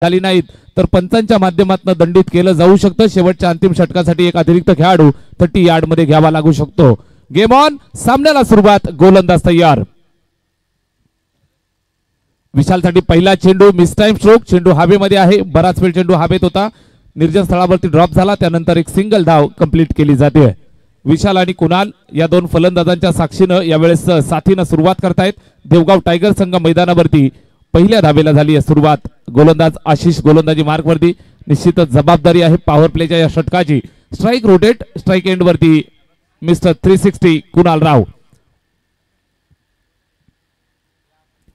झाली नाहीत तर पंचांच्या माध्यमातून दंडित केलं जाऊ शकतं। शेवटच्या अंतिम षटकासाठी एक अतिरिक्त खेळाडू 30 यार्ड मध्ये घ्यावा लागू शकतो। गेम ऑन, सामन्याला सुरुवात। गोलंदाज तयार। विशालसाठी पहिला चेंडू मिस टाइम स्ट्रोक, चेंडू हवेमध्ये आहे, बराच वेळ चेंडू हवेत होता, निर्जन स्थळावरती ड्रॉप झाला, त्यानंतर एक सिंगल धाव कंप्लीट केली जाते। विशाल आणि कुणाल या दोन फलंदाजांच्या साक्षीनं यावेळेस साथीनं सुरुवात करतायत। देवगाव टायगर संघ मैदानावरती पहिल्या धावेला झाली आहे सुरुवात। गोलंदाज आशिष गोलंदाजी मार्कवरती, निश्चितच जबाबदारी आहे पॉवर प्लेच्या या षटकाची। स्ट्राइक रोटेट, स्ट्राइक एंड वरती मिस्टर 360 कुणाल राव।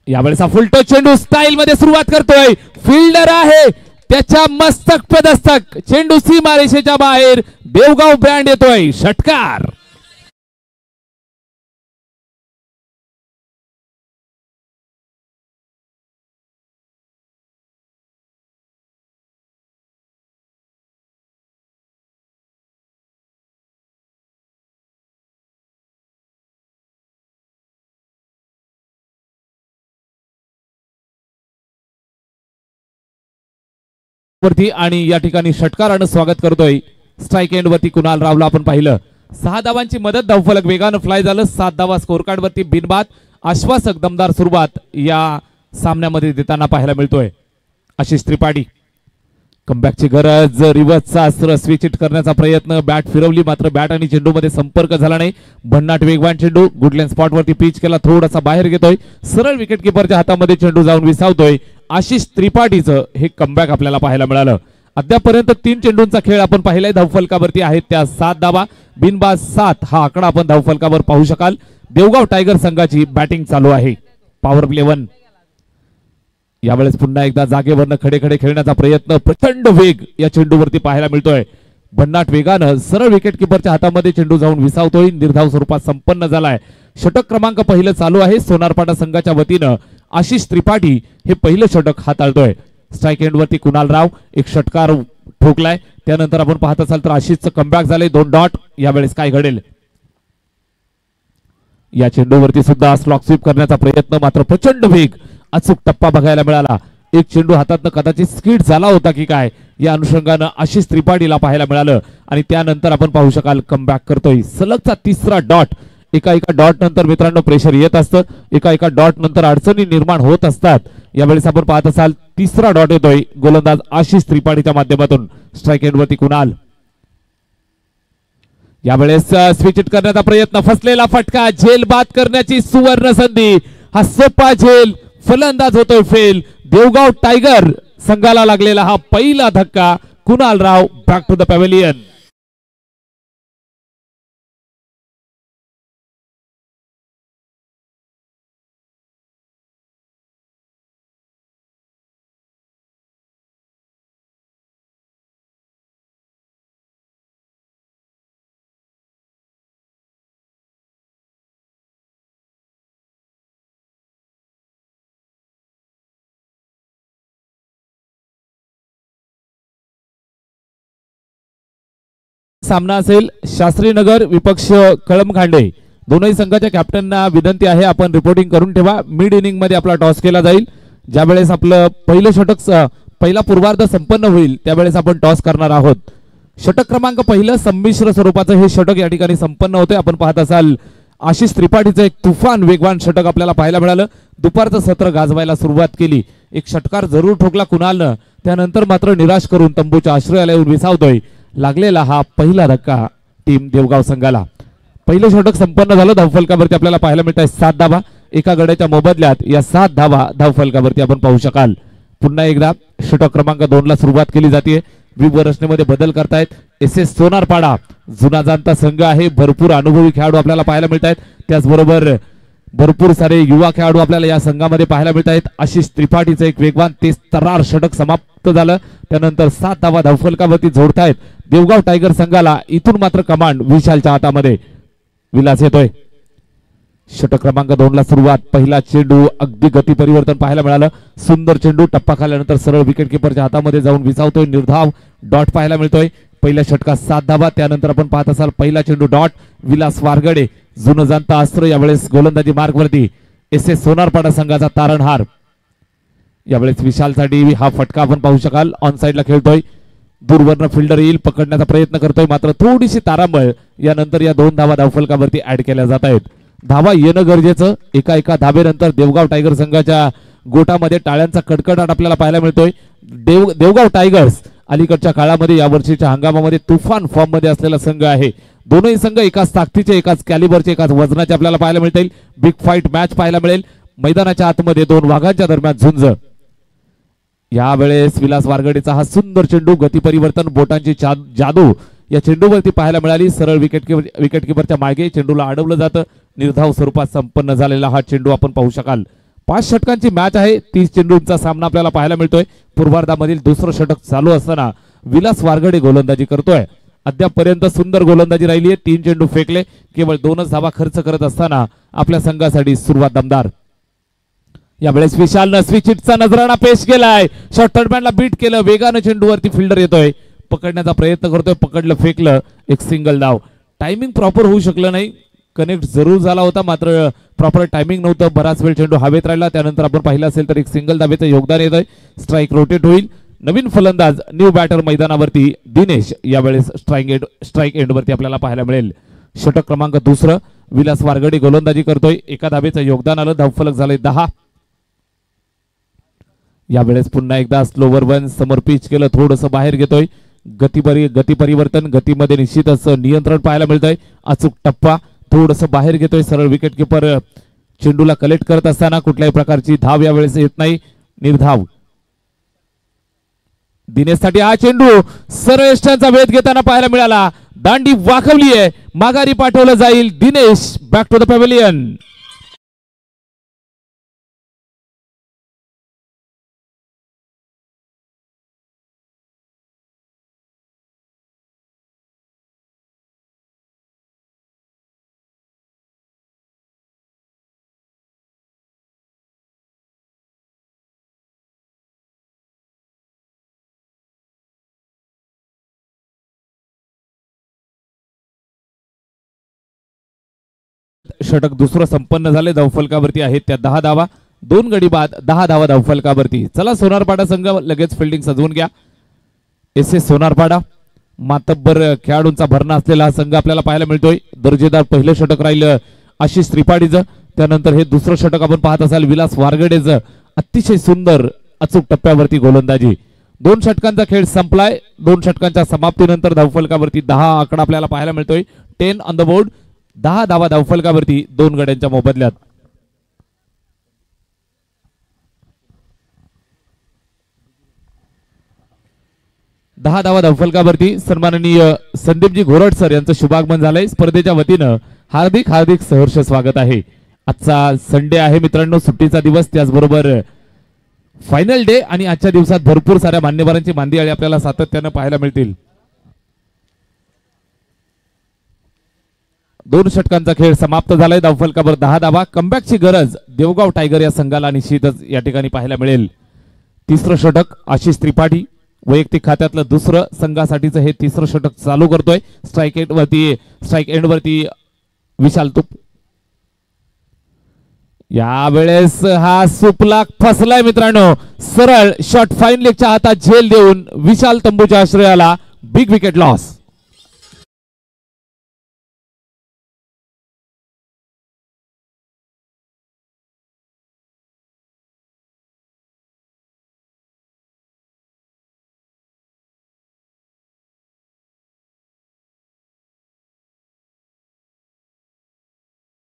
यावेळेस हा फुल टच चेंडू स्टाईल मध्ये सुरुवात करतोय, फिल्डर आहे त्याच्या मस्तक पे दस्तक, चेंडू सीमारेषेच्या बाहेर, देवगाव ब्रँड येतोय, षटकार। वरती आणि या ठिकाणी षटकारानं स्वागत करतोय। स्ट्राइक एंड वरती कुणाल रावला आपण पाहिलं, 6 धावांची मदत, धावफलक वेगानं फ्लाय झालं, 7 धावा स्कोर कार्ड वरती बिनबाद। आश्वासक दमदार सुरुवात या सामन्यामध्ये देताना पाहायला मिळतोय। आशिष त्रिपाठी कमबॅकची गरज, रिव्हर्सचा अस्त्र स्विच हिट करण्याचा प्रयत्न, बॅट फिरवली मात्र बॅट आणि चेंडू मध्ये संपर्क झाला नाही। भन्नाट वेगवान चेंडू गुडलँड स्पॉट वरती पिच केला, थोडासा बाहेर घेतोय, सरळ विकेट किपरच्या हातामध्ये चेंडू जाऊन विसावतोय। आशिष त्रिपाठीचं हे कमबॅक आपल्याला पाहायला मिळालं। अद्यापर्यंत 3 चेंडूंचा खेळ आपण पाहिलाय, धावफलकावरती आहेत त्या 7 धावा, बिनबाद 7 हा आकडा आपण धावफलकावर पाहू शकाल। देवगाव टायगर संघाची बॅटिंग चालू आहे। पॉवर प्ले 1 यावेळेस पुन्हा एकदा जागेवरनं खडे खडे खेळण्याचा प्रयत्न, प्रचंड वेग या चेंडूवरती पाहायला मिळतोय। भन्नाट वेगानं सरळ विकेट किपरच्या हातामध्ये चेंडू जाऊन विसावतोय, निर्धाव स्वरूपात संपन्न झालाय। षटक क्रमांक पहिलं चालू आहे सोनारपाडा संघाच्या वतीनं। आशिष त्रिपाठी हे पहिलं षटक हाताळतोय। स्ट्राइक एंड वरती कुणाल राव, एक षटकार ठोकलाय, त्यानंतर आपण पाहत असाल तर आशिषचं कमबॅक झालंय, 2 डॉट। यावेळेस काय घडेल, या चेंडूवरती सुद्धा स्लॉक स्वीप करण्याचा प्रयत्न, मात्र प्रचंड वेग, अचूक टप्पा बघायला मिळाला। एक चेंडू हातातनं कदाचित स्किड झाला होता की काय या अनुषंगानं आशिष त्रिपाठीला पाहायला मिळालं आणि त्यानंतर आपण पाहू शकाल कमबॅक करतोय। सलगचा 3रा डॉट। एका डॉट नंतर मित्रांनो प्रेशर येत असतं, एका डॉट नंतर अडचणी निर्माण होत असतात। यावेळेस आपण पाहत असाल 3रा डॉट येतोय गोलंदाज आशिष त्रिपाठीच्या माध्यमातून। स्ट्राइक एंड वरती कुणाल, यावेळेस स्विच हिट करण्याचा प्रयत्न, फसलेला फटका, झेल बाद करण्याची सुवर्ण संधी, हा सोपा झेल, फलंदाज होतोय फेल। देवगाव टायगर संघाला लागलेला हा पहिला धक्का। कुणाल राव बॅक टू द पॅव्हेलियन। सामना असेल शास्त्रीनगर विपक्ष कळमखांडे। दोनही संघाच्या कॅप्टनना विनंती आहे आपण रिपोर्टिंग करून ठेवा। मिड इनिंग मध्ये आपला टॉस केला जाईल, ज्यावेळेस आपलं पहिलं षटक पहिला पूर्वार्ध संपन्न होईल त्यावेळेस आपण टॉस करणार आहोत। षटक क्रमांक पहिलं संमिश्र स्वरूपाचं हे षटक या ठिकाणी संपन्न होते। आपण पाहत असाल आशिष त्रिपाठीचं एक तुफान वेगवान षटक आपल्याला पाहायला मिळालं। दुपारचं सत्र गाजवायला सुरुवात केली, एक षटकार जरूर ठोकला कुणालनं, त्यानंतर मात्र निराश करून तंबूच्या आश्रयाला येऊन विसावतोय। लागलेला हा पहिला धक्का टीम देवगाव संघाला। पहिलं षटक संपन्न झालं, धावफलकावरती आपल्याला पाहायला मिळत आहे 7 धावा। एका गड्याच्या मोबदल्यात या 7 धावा धावफलकावरती आपण पाहू शकाल। पुन्हा एकदा षटक क्रमांक 2 ला सुरुवात केली जाते। विभ रचनेमध्ये बदल करतायत एसएस सोनारपाडा, जुना जाणता संघ आहे, भरपूर अनुभवी खेळाडू आपल्याला पाहायला मिळत आहेत, त्याचबरोबर भरपूर सारे युवा खेळाडू आपल्याला या संघामध्ये पाहायला मिळत आहेत। आशिष त्रिपाठीचं एक वेगवान तेज तर्रार षटक समाप्त झालं, त्यानंतर 7 धावा धावफलकावरती जोडतायत देवगाव टायगर संघाला। इथून मात्र कमांड विशालच्या हातामध्ये, विलास येतोय। षटक क्रमांक 2 ला सुरुवात, पहिला चेंडू अगदी गती परिवर्तन पाहायला मिळालं, सुंदर चेंडू टप्पा खाल्यानंतर सरळ विकेट किपरच्या हातामध्ये जाऊन विसावतोय, निर्धाव डॉट पाहायला मिळतोय। पहिल्या षटकात 7 धावा, त्यानंतर आपण पाहत असाल पहिला चेंडू डॉट, विलास वारगडे जुनं जाणता अस्त्र यावेळेस गोलंदाजी मार्गवरती एस एस सोनारपाडा संघाचा तारणहार। यावेळेस विशालसाठी हा फटका आपण पाहू शकाल. ऑन साइडला खेळतोय, दूरवरनं फिल्डर येईल, पकडण्याचा प्रयत्न करतोय, मात्र थोडीशी तारांबळ यानंतर या 2 धावा धावफलकावरती ऍड केल्या जात आहेत. धावा येणं गरजेचं. एका धाबेनंतर देवगाव टायगर संघाच्या गोटामध्ये टाळ्यांचा कडकडाट आपल्याला पाहायला मिळतोय. देवगाव टायगर्स अलीकडच्या काळामध्ये यावर्षीच्या हंगामामध्ये तुफान फॉर्म मध्ये असलेला संघ आहे. दोनही संघ एकाच ताकदीचे, एकाच कॅलिबरचे, एकाच वजनाचे आपल्याला पाहायला मिळतील. बिग फाईट मॅच पाहायला मिळेल. मैदानाच्या आतमध्ये 2 वाघांच्या दरम्यान झुंज. यावेळेस विलास वारगडेचा हा सुंदर चेंडू, गती परिवर्तन, बोटांची जादू या चेंडूवरती पाहायला मिळाली. सरळ विकेटकीपरच्या मागे चेंडूला अडवलं जातं. निर्धाव स्वरूपात संपन्न झालेला हा चेंडू आपण पाहू शकाल. 5 षटकांची मॅच आहे. 30 चेंडूंचा सामना आपल्याला पाहायला मिळतोय. पूर्वार्धामधील दुसरं षटक चालू असताना विलास वारगडे गोलंदाजी करतोय. अद्यापपर्यंत सुंदर गोलंदाजी राहिली आहे. 3 चेंडू फेकले, केवळ 2च धावा खर्च करत असताना आपल्या संघासाठी सुरुवात दमदार. यावेळेस विशालनं स्विचिटचा नजराणा पेश केलाय. शॉर्ट थर्डमॅनला बीट केलं, वेगानं चेंडूवरती फिल्डर येतोय, पकडण्याचा प्रयत्न करतोय, पकडलं, फेकलं, एक सिंगल धाव. टायमिंग प्रॉपर होऊ शकलं नाही. कनेक्ट जरूर झाला होता, मात्र प्रॉपर टायमिंग नव्हतं. बराच वेळ चेंडू हवेत राहिला. त्यानंतर आपण पाहिलं असेल तर एक सिंगल धावेचं योगदान येतंय. स्ट्राईक रोटेट होईल. नवीन फलंदाज न्यू बॅटर मैदानावरती दिनेश यावेळेस स्ट्राईक एंडवरती आपल्याला पाहायला मिळेल. षटक क्रमांक 2 विलास वारगडे गोलंदाजी करतोय. एका धावेचं योगदान आलं. धावफलक झालंय 10. यावेळेस पुन्हा एकदा स्लोवर वन समोर पिच केलं, थोडंसं बाहेर घेतोय. गती परिवर्तन, गतीमध्ये निश्चितच नियंत्रण पाहायला मिळतंय. अचूक टप्पा, थोडंसं बाहेर घेतोय. सरळ विकेटकीपर चेंडूला कलेक्ट करत असताना कुठल्याही प्रकारची धाव यावेळेस येत नाही. निर्धाव. दिनेशसाठी हा चेंडू सरळ यष्टांचा वेध घेताना पाहायला मिळाला. दांडी वाकवली आहे, माघारी पाठवलं जाईल. Dinesh back to the pavilion. षटक दुसरं संपन्न झाले. धावफलकावरती आहेत त्या 10 धावा. 2 गडी बाद, 10 धावा धावफलकावरती. चला सोनारपाडा संघ लगेच फिल्डिंग सजवून घ्या. एस सोनारपाडा मातब्बर खेळाडूंचा भरणा असलेला हा संघ आपल्याला पाहायला मिळतोय. दर्जेदार पहिलं षटक राहिलं आशिष त्रिपाठीचं. त्यानंतर हे दुसरं षटक आपण पाहत असाल विलास वारगडेचं. अतिशय सुंदर अचूक टप्प्यावरती गोलंदाजी. 2 षटकांचा खेळ संपलाय. 2 षटकांच्या समाप्तीनंतर धावफलकावरती 10 आकडा आपल्याला पाहायला मिळतोय. 10 ऑन द बोर्ड. 10 धावा धावफलकावरती 2 गड्यांच्या मोबदल्यात. दहा धावा धावफलकावरती सन्माननीय संदीपजी घोरट सर यांचं शुभागमन झालंय. स्पर्धेच्या वतीनं हार्दिक हार्दिक सहर्ष स्वागत आहे. आजचा संडे आहे मित्रांनो, सुट्टीचा दिवस, त्याचबरोबर फायनल डे आणि आजच्या दिवसात भरपूर साऱ्या मान्यवरांची मांदियाळी आपल्याला सातत्यानं पाहायला मिळतील. 2 षटकांचा खेळ समाप्त झालाय. धावफलकावर 10 धावा. कमबॅकची गरज देवगाव टायगर या संघाला निश्चितच या ठिकाणी पाहायला मिळेल. तिसरं षटक आशिष त्रिपाठी वैयक्तिक खात्यातलं दुसरं संघासाठीचं हे तिसरं षटक चालू करतोय. स्ट्राईक एंड वरती विशाल तुप. यावेळेस हा सुपला फसलाय मित्रांनो. सरळ शॉट फाईन लेगच्या हातात झेल देऊन विशाल तंबूच्या आश्रयाला बिग विकेट लॉस.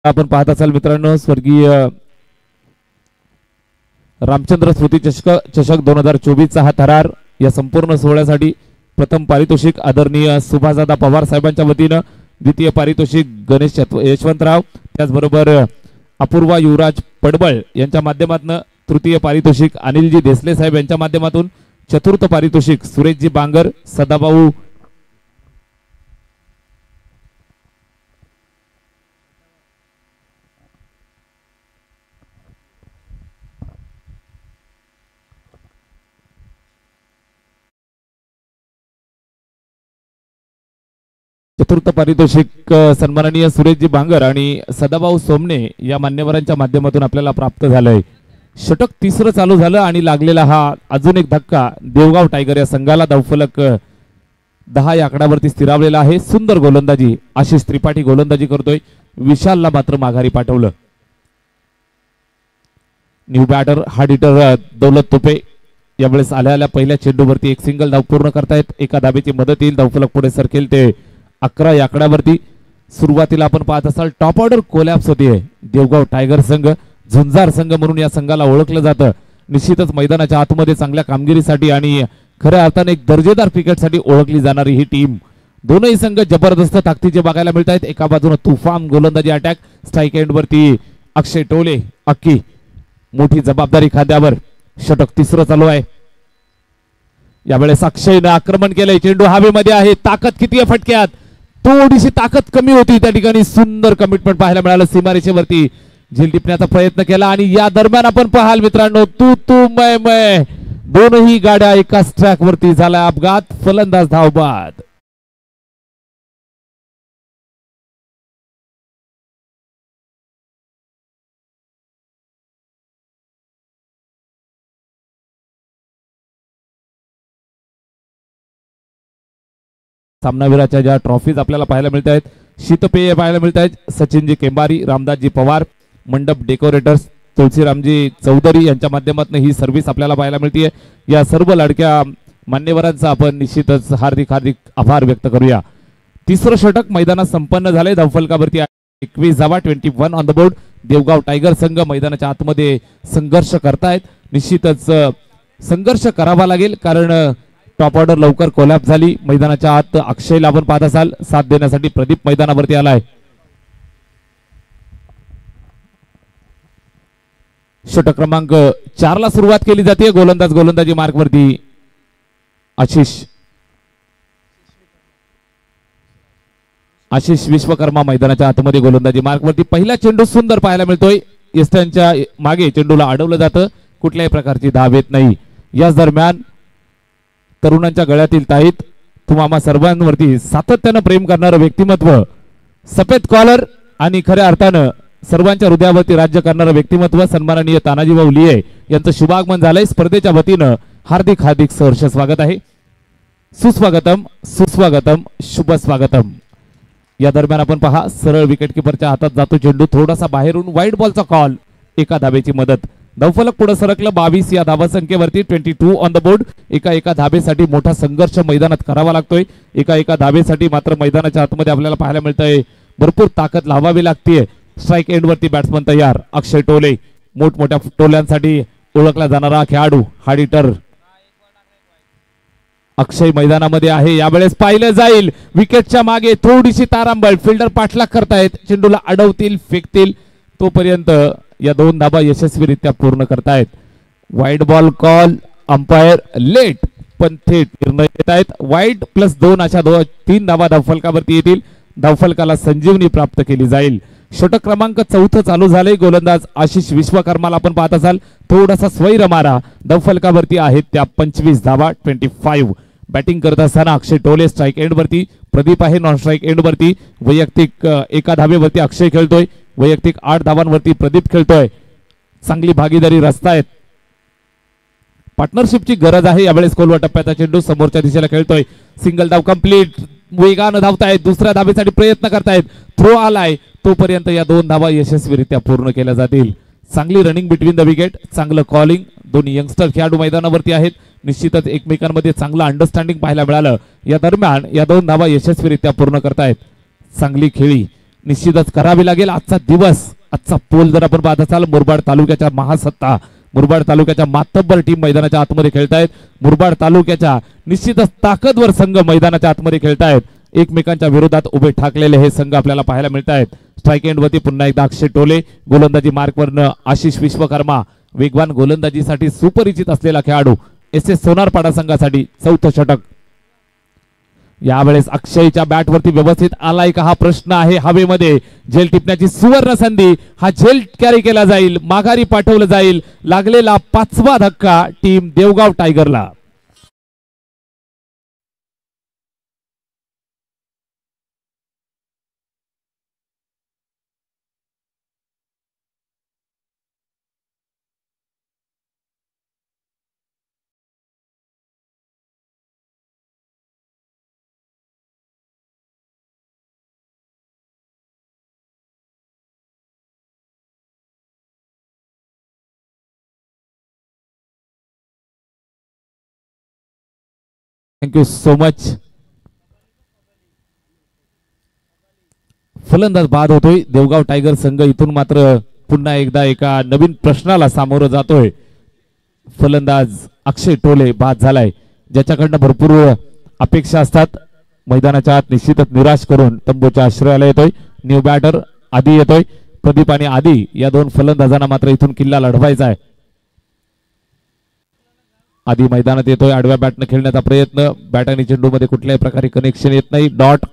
आपण पाहत असाल मित्रांनो, स्वर्गीय रामचंद्र स्मृती चषक 2024 हा थरार. या संपूर्ण सोहळ्यासाठी प्रथम पारितोषिक आदरणीय सुभाषदादा पवार साहेबांच्या वतीनं, द्वितीय पारितोषिक गणेश यशवंतराव, त्याचबरोबर अपूर्वा युवराज पडबळ यांच्या माध्यमातून, तृतीय पारितोषिक अनिलजी देसले साहेब यांच्या माध्यमातून, चतुर्थ पारितोषिक सुरेशजी बांगर, सदाभाऊ चतुर्थ पारितोषिक सन्माननीय सुरेशजी बांगर आणि सदाभाऊ सोमने या मान्यवरांच्या माध्यमातून आपल्याला प्राप्त झालंय. षटक तिसरं चालू झालं आणि लागलेला हा अजून एक धक्का देवगाव टायगर या संघाला धावफलक 10 या आकड्यावरती स्थिरावलेला आहे. सुंदर गोलंदाजी आशिष त्रिपाठी गोलंदाजी करतोय. विशालला मात्र माघारी पाठवलं. न्यू बॅटर हार्ड हिटर दौलत तुपे यावेळेस आल्या पहिल्या चेंडूवरती एक सिंगल धाव पूर्ण करतायत. एका धाबेची मदत येईल. धावफलक पुढे सरकेल ते 11 या आकड्यावरती. सुरुवातीला आपण पाहत असाल टॉप ऑर्डर कोलॅप्स होतीये. देवगाव टायगर संघ झुंजार संघ म्हणून या संघाला ओळखलं जातं. निश्चितच मैदानाच्या आतमध्ये चांगल्या कामगिरीसाठी आणि खऱ्या अर्थाने एक दर्जेदार क्रिकेटसाठी ओळखली जाणारी ही टीम. दोनही संघ जबरदस्त ताकदीचे बघायला मिळत आहेत. एका बाजूने तुफान गोलंदाजी अटॅक, स्ट्राईक एंड वरती अक्षय टोले अक्की मोठी जबाबदारी खांद्यावर. षटक तिसरं चालू आहे. यावेळेस अक्षयनं आक्रमण केलंय. चेंडू हवेमध्ये आहे. ताकद किती आहे फटक्यात? थोडीशी ताकद कमी होती त्या ठिकाणी. सुंदर कमिटमेंट पाहायला मिळालं. सीमारेषेवरती झेल टिपण्याचा प्रयत्न केला आणि या दरम्यान आपण पाहाल मित्रांनो तू मैं दोनही गाड्या एकाच ट्रॅक वरती झाला अपघात. फलंदाज धावबाद. सामनावीराच्या ज्या ट्रॉफीज आपल्याला पाहायला मिळत आहेत, शीतपेय पाहायला मिळत आहेत. सचिनजी केंबारी, रामदासजी पवार, मंडप डेकोरेटर्स, तुळशीरामजी चौधरी यांच्या माध्यमातून ही सर्व्हिस आपल्याला पाहायला मिळते. या सर्व लाडक्या मान्यवरांचा आपण निश्चितच हार्दिक आभार व्यक्त करूया. तिसरं षटक मैदानात संपन्न झाले. धावफलकावरती 21 धावा, 21 on the board. Devgaon tiger संघ मैदानाच्या आतमध्ये संघर्ष करतायत. निश्चितच संघर्ष करावा लागेल कारण टॉप ऑर्डर लवकर कोलॅप्स झाली. मैदानाच्या आत अक्षयला आपण पाहत असाल साथ देण्यासाठी प्रदीप मैदानावरती आलाय. षटक क्रमांक 4 ला सुरुवात केली जाते. गोलंदाजी मार्क वरती आशिष विश्वकर्मा मैदानाच्या आतमध्ये गोलंदाजी मार्क वरती. पहिला चेंडू सुंदर पाहायला मिळतोय. इस्टनच्या मागे चेंडूला अडवलं जातं. कुठल्याही प्रकारची धाव येत नाही. याच दरम्यान तरुणांच्या गळ्यातील ताईत तुम्हा सर्वांवरती सातत्यानं प्रेम करणारं व्यक्तिमत्व, सफेद कॉलर आणि खऱ्या अर्थानं सर्वांच्या हृदयावरती राज्य करणारं व्यक्तिमत्व सन्माननीय तानाजीभाऊ लिये यांचं शुभागमन झालंय. स्पर्धेच्या वतीनं हार्दिक सहर्ष स्वागत आहे. सुस्वागतम शुभ स्वागतम. या दरम्यान आपण पहा सरळ विकेटकीपरच्या हातात जातो चेंडू. थोडासा बाहेरून वाईड बॉलचा कॉल. एका धाबेची मदत. धावफलक पुढे सरकलं. 22 या धावा संख्येवरती. 22 ऑन द बोर्ड. एका धाबेसाठी मोठा संघर्ष मैदानात करावा लागतोय. एका धाबेसाठी मात्र मैदानाच्या आतमध्ये आपल्याला पाहायला मिळतंय भरपूर ताकद लावावी लागते. स्ट्राईक एंड वरती बॅट्समन तयार. अक्षय टोले मोठमोठ्या टोल्यांसाठी ओळखला जाणारा खेळाडू हार्ड हिटर अक्षय मैदानामध्ये आहे. यावेळेस पाहिलं जाईल विकेटच्या मागे थोडीशी तारांबळ. फिल्डर पाठलाग करतायत. चेंडूला अडवतील फेकतील तोपर्यंत या 2 धाबा यशस्वीरित्या पूर्ण करतायत. Wide ball call. Umpire late पण थेट निर्णय घेत आहेत. वाईड +2 अशा 3 धाबा धावफलकावरती येतील. धावफलकाला संजीवनी प्राप्त केली जाईल. षटक क्रमांक 4 चालू झाले. गोलंदाज आशिष विश्वकर्माला आपण पाहत असाल थोडासा स्वैर मारा. धावफलकावरती आहेत त्या 25 धावा. 25. बॅटिंग करत असताना अक्षय टोले स्ट्राईक एंड वरती. प्रदीप आहे नॉन स्ट्राईक एंड वरती. वैयक्तिक एका धाबेवरती अक्षय खेळतोय. वैयक्तिक 8 धावांवरती प्रदीप खेळतोय. चांगली भागीदारी रचतायत. पार्टनरशिपची गरज आहे. यावेळेस खोलवा टप्प्याचा चेंडू समोरच्या दिशेला खेळतोय. सिंगल धाव कंप्लीट. वेगानं धावतायत. दुसऱ्या धाबेसाठी प्रयत्न करतायत. थ्रो आलाय तोपर्यंत या 2 धावा यशस्वीरित्या पूर्ण केल्या जातील. चांगली रनिंग बिटवीन द विकेट. चांगलं कॉलिंग. दोन्ही यंगस्टर खेळाडू मैदानावरती आहेत. निश्चितच एकमेकांमध्ये चांगलं अंडरस्टँडिंग पाहायला मिळालं. या दरम्यान या 2 धावा यशस्वीरित्या पूर्ण करतायत. चांगली खेळी निश्चितच करावी लागेल. आजचा दिवस आजचा पोल जर आपण पाहत असाल मुरबाड तालुक्याच्या महासत्ता मुरबाड तालुक्याच्या मातब्बर टीम मैदानाच्या आतमध्ये खेळतायत. मुरबाड तालुक्याच्या निश्चितच ताकदवर संघ मैदानाच्या आतमध्ये खेळतायत. एकमेकांच्या विरोधात उभे ठाकलेले हे संघ आपल्याला पाहायला मिळत आहेत. स्ट्राईक एंड वरती पुन्हा एकदा अक्षय टोले. गोलंदाजी मार्कवरनं आशिष विश्वकर्मा. वेगवान गोलंदाजीसाठी सुपरिचित असलेला खेळाडू. SS सोनारपाडा संघासाठी 4थं षटक. यावेळेस अक्षयच्या बॅटवरती व्यवस्थित आलाय का हा प्रश्न आहे. हवेमध्ये झेल टिपण्याची सुवर्ण संधी. हा झेल कॅरी केला जाईल. माघारी पाठवलं जाईल. लागलेला 5वा धक्का टीम देवगाव टायगरला. Thank you so much. फलंदाज बाद होतोय. देवगाव टायगर संघ इथून मात्र पुन्हा एकदा एका नवीन प्रश्नाला सामोरं जातोय. फलंदाज अक्षय टोले बाद झालाय, ज्याच्याकडनं भरपूर अपेक्षा असतात. मैदानाच्या आत निश्चितच निराश करून तंबूच्या आश्रयाला येतोय. न्यू बॅटर आधी येतोय. प्रदीप आणि आधी या दोन फलंदाजांना मात्र इथून किल्ला लढवायचा आहे. आधी मैदानात येतोय. आडव्या बॅटनं खेळण्याचा प्रयत्न. बॅट आणि चेंडू मध्ये कुठल्याही प्रकारे कनेक्शन येत नाही. डॉट.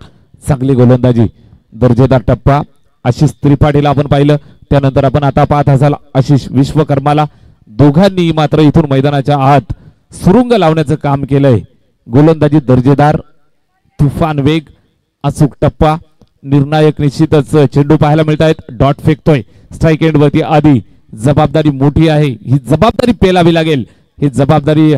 चांगली गोलंदाजी, दर्जेदार टप्पा. आशिष त्रिपाठीला आपण पाहिलं, त्यानंतर आपण आता पाहत असाल आशिष विश्वकर्माला. दोघांनी मात्र इथून मैदानाच्या आत सुरुंग लावण्याचं काम केलंय. गोलंदाजी दर्जेदार, तुफान वेग, अचूक टप्पा, निर्णायक निश्चितच चेंडू पाहायला मिळत आहेत. डॉट फेकतोय स्ट्राईक एंड वरती आधी. जबाबदारी मोठी आहे, ही जबाबदारी पेलावी लागेल, ही जबाबदारी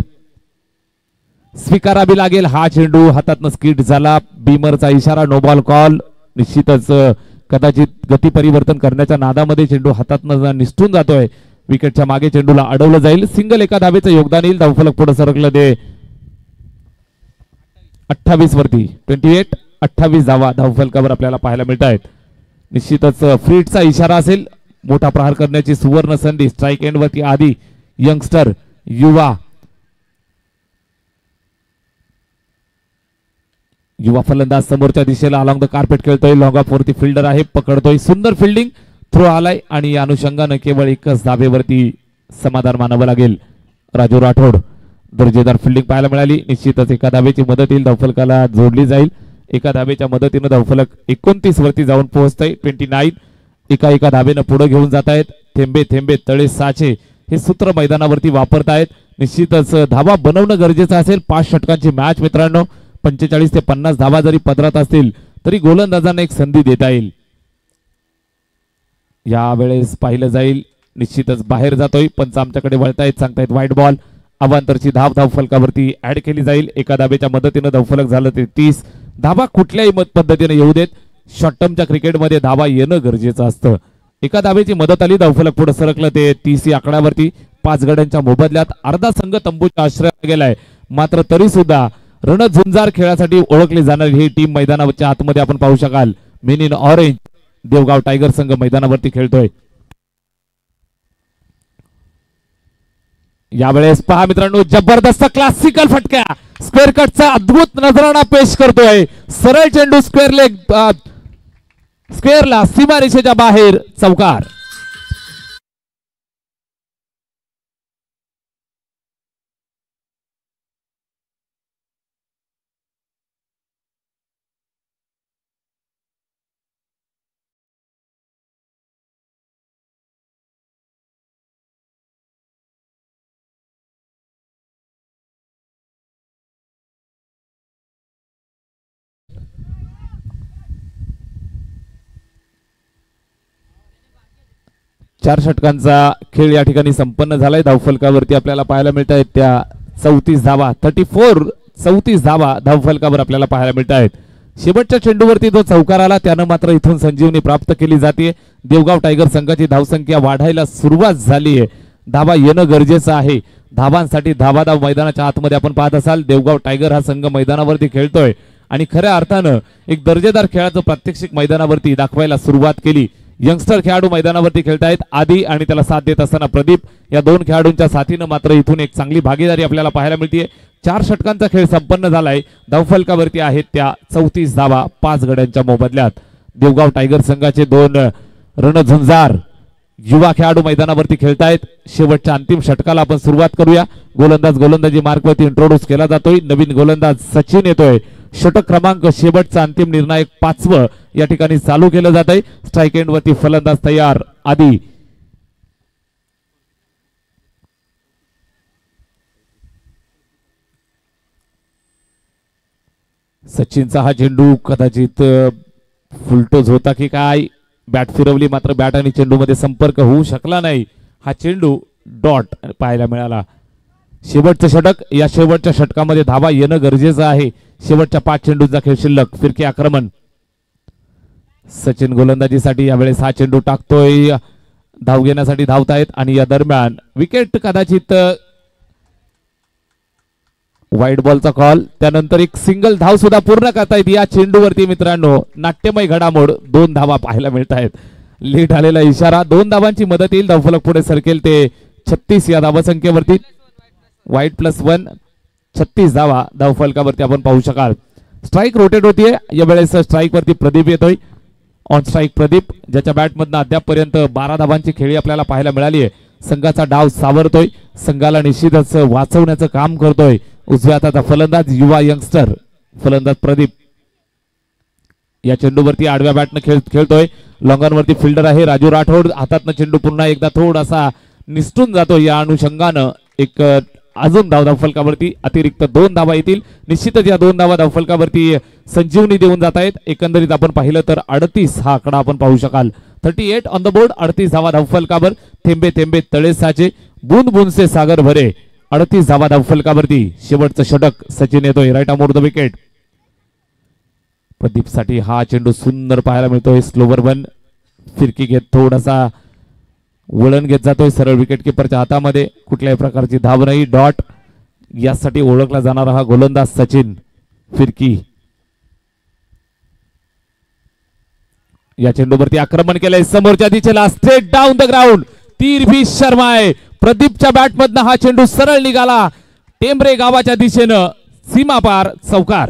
स्वीकारावी लागेल. हा चेंडू हातातनं स्किट झाला. बीमरचा इशारा, नो बॉल कॉल. निश्चितच कदाचित गती परिवर्तन करण्याच्या नादामध्ये चेंडू हातातनं निसटून जातोय. विकेटच्या मागे चेंडूला अडवलं जाईल. सिंगल एका धावेचं योगदान येईल. धावफलक पुढे सरकलं ते 28 वरती. 28 धावा धावफलकावर आपल्याला पाहायला मिळत आहेत. निश्चितच फ्रीटचा इशारा असेल. मोठा प्रहार करण्याची सुवर्ण संधी. स्ट्राईक एंड वरती आधी यंगस्टर, युवा फलंदाज समोरच्या दिशेला अलॉंग द कार्पेट खेळतोय. लॉंग ऑफ वरती फिल्डर आहे, पकडतोय. सुंदर फिल्डिंग, थ्रो आलाय आणि या अनुषंगानं केवळ एकच धावेवरती समाधान मानावं लागेल. राजू राठोड, दर्जेदार फिल्डिंग पाहायला मिळाली. निश्चितच एका धावेची मदत येईल, धावफलकाला जोडली जाईल. एका धावेच्या मदतीनं धावफलक 29 वरती जाऊन पोहोचतंय. 29. एका धावेनं पुढे घेऊन जात आहेत. थेंबे थेंबे तळे साचे हे सूत्र मैदानावरती वापरतायत. निश्चितच धावा बनवणं गरजेचं असेल. 5 षटकांची मॅच मित्रांनो. 45 ते 50 धावा जरी पदरात असतील तरी गोलंदाजांना एक संधी देता येईल. यावेळेस पाहिलं जाईल. निश्चितच बाहेर जातोय. पंच आमच्याकडे वळतायत, सांगतायत वाईट बॉल. अवांतरची धाव फलकावरती ऍड केली जाईल. एका धावेच्या मदतीनं धावफलक झालं ते 30. धावा कुठल्याही पद्धतीने येऊ देत. शॉर्ट टर्मच्या क्रिकेटमध्ये धावा येणं गरजेचं असतं. एका धावेची मदत आली, धावफलक पुढे सरकलं ते 30 या आकड्यावरती. 5 गड्यांच्या मोबदल्यात अर्धा संघ तंबूच्या आश्रयात गेलाय. मात्र तरी सुद्धा रणझुंजार खेळासाठी ओळखली जाणारी ही टीम मैदानाच्या आतमध्ये आपण पाहू शकाल. Main in orange Devgaon tiger संघ मैदानावरती खेळतोय. यावेळेस पहा मित्रांनो, जबरदस्त क्लासिकल फटक्या, स्क्वेअर कटचा अद्भुत नजराणा पेश करतोय. सरळ चेंडू स्क्वेअर लेग, स्क्वेअरला सीमारेषेच्या बाहेर चौकार. चार षटकांचा खेळ या ठिकाणी संपन्न झालाय. धावफलकावरती आपल्याला पाहायला मिळत आहेत त्या 34 धावा, 34 धावा धावफलकावर आपल्याला पाहायला मिळत आहेत. शेवटच्या चेंडूवरती जो चौकार आला त्यानं मात्र इथून संजीवनी प्राप्त केली जाते. देवगाव टायगर संघाची धावसंख्या वाढायला सुरुवात झाली आहे. धावा येणं गरजेचं आहे. धावांसाठी धावाधाव मैदानाच्या आतमध्ये आपण पाहत असाल. देवगाव टायगर हा संघ मैदानावरती खेळतोय आणि खऱ्या अर्थानं एक दर्जेदार खेळाचं प्रात्यक्षिक मैदानावरती दाखवायला सुरुवात केली. यंगस्टर खेळाडू मैदानावरती खेळतायत. आदी आणि त्याला साथ देत असताना प्रदीप, या दोन खेळाडूंच्या साथीनं मात्र इथून एक चांगली भागीदारी आपल्याला पाहायला मिळते. 4 षटकांचा खेळ संपन्न झालाय. धावफलकावरती आहेत त्या 34 धावा 5 गड्यांच्या मोबदल्यात. देवगाव टायगर संघाचे 2 रणझुंजार युवा खेळाडू मैदानावरती खेळतायत. शेवटच्या अंतिम षटकाला आपण सुरुवात करूया. गोलंदाजी मार्कवरती इंट्रोड्यूस केला जातोय. नवीन गोलंदाज सचिन येतोय. षटक क्रमांक शेवटचा अंतिम निर्णायक 5वं या ठिकाणी चालू केलं जात आहे. स्ट्राईक एंड वरती फलंदाज तयार. आधी सचिनचा हा चेंडू कदाचित फुलटोज होता की काय, बॅट फिरवली मात्र बॅट आणि चेंडू मध्ये संपर्क होऊ शकला नाही. हा चेंडू डॉट पाहायला मिळाला. शेवटचं षटक, या शेवटच्या षटकामध्ये धावा येणं गरजेचं आहे. शेवटच्या 5 चेंडूंचा खेळ शिल्लक. फिरके आक्रमण. सचिन गोलंदाजीसाठी यावेळेस हा चेंडू टाकतोय. धाव घेण्यासाठी धावतायत आणि या दरम्यान विकेट कदाचित वाईट बॉलचा कॉल, त्यानंतर एक सिंगल धाव सुद्धा पूर्ण करतायत या चेंडूवरती मित्रांनो. नाट्यमय घडामोड, 2 धावा पाहायला मिळत आहेत. लेट आलेला इशारा, 2 धावांची मदत येईल, धावफलक पुढे सरकेल ते 36 या धावसंख्येवरती. वाईट +1 36 धावा धावफलकावरती आपण पाहू शकाल. स्ट्राईक रोटेट होतीये यावेळेस. स्ट्राईक वरती प्रदीप येतोय. ऑन स्ट्राईक प्रदीप, ज्याच्या बॅटमधनं अद्यापपर्यंत 12 धावांची खेळी आपल्याला पाहायला मिळाली आहे. संघाचा डाव सावरतोय, संघाला निश्चितच वाचवण्याचं काम करतोय उजव्या हाताचा फलंदाज युवा यंगस्टर फलंदाज प्रदीप. या चेंडूवरती आडव्या बॅटनं खेळतोय. लॉंगॉन वरती फिल्डर आहे राजू राठोड. हातातनं चेंडू पुन्हा एकदा थोडासा निसटून जातो. या अनुषंगानं एक अजून धावफलकावरती अतिरिक्त 2 धावा येतील. निश्चितच या 2 धावा धावफलकावरती संजीवनी देऊन जात आहेत. एकंदरीत आपण पाहिलं तर 38 हा आकडा आपण पाहू शकाल. 38 ऑन द बोर्ड. 38 धावा धावफलकावर. थेंबे थेंबे तळे साचे, बूंद बूंद से सागर भरे. 38 धावा धावफलकावरती शेवटचं षटक सचिन येतोय. Right arm over the wicket. Pradeep साठी हा चेंडू सुंदर पाहायला मिळतोय. स्लोवर वन, फिरकी घेत थोडासा वळण घेत जातोय सरळ विकेट किपरच्या हातामध्ये. कुठल्याही प्रकारची धाव नाही. डॉट यासाठी ओळखला जाणारा हा गोलंदाज सचिन. फिरकी, या चेंडूवरती आक्रमण केलंय समोरच्या दिशेला. Straight down the ground. तीर भी शर्मा आहे. प्रदीपच्या बॅटमधनं हा चेंडू सरळ निघाला टेंबरे गावाच्या दिशेनं. सीमा पार चौकार.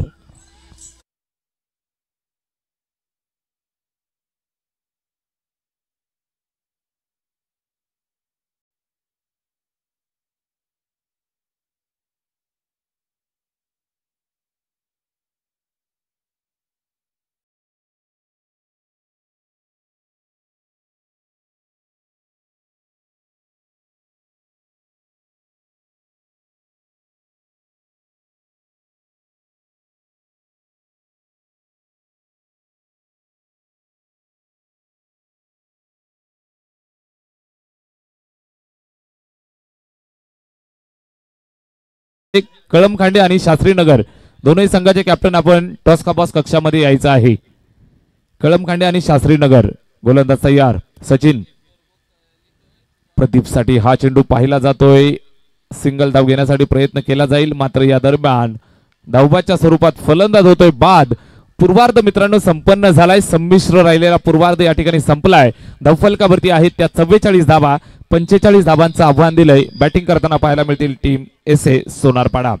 कळमखांडे आणि शास्त्रीनगर दोनही संघाचे कॅप्टन आपण टॉस का बॉस कक्षामध्ये यायचं आहे. कळमखांडे आणि शास्त्रीनगर. गोलंदाज तयार सचिन. प्रदीप साठी हा चेंडू पाहिला जातोय. सिंगल धाव घेण्यासाठी प्रयत्न केला जाईल, मात्र या दरम्यान धावबाच्या स्वरूपात फलंदाज होतोय बाद. पूर्वार्ध मित्रांनो संपन्न झालाय. संमिश्र राहिलेला पूर्वार्ध या ठिकाणी संपलाय. धावफलकावरती आहेत त्या 44 धावा. 45 धावांचं आव्हान दिलंय. बॅटिंग करताना पाहायला मिळतील टीम SA सोनारपाडा.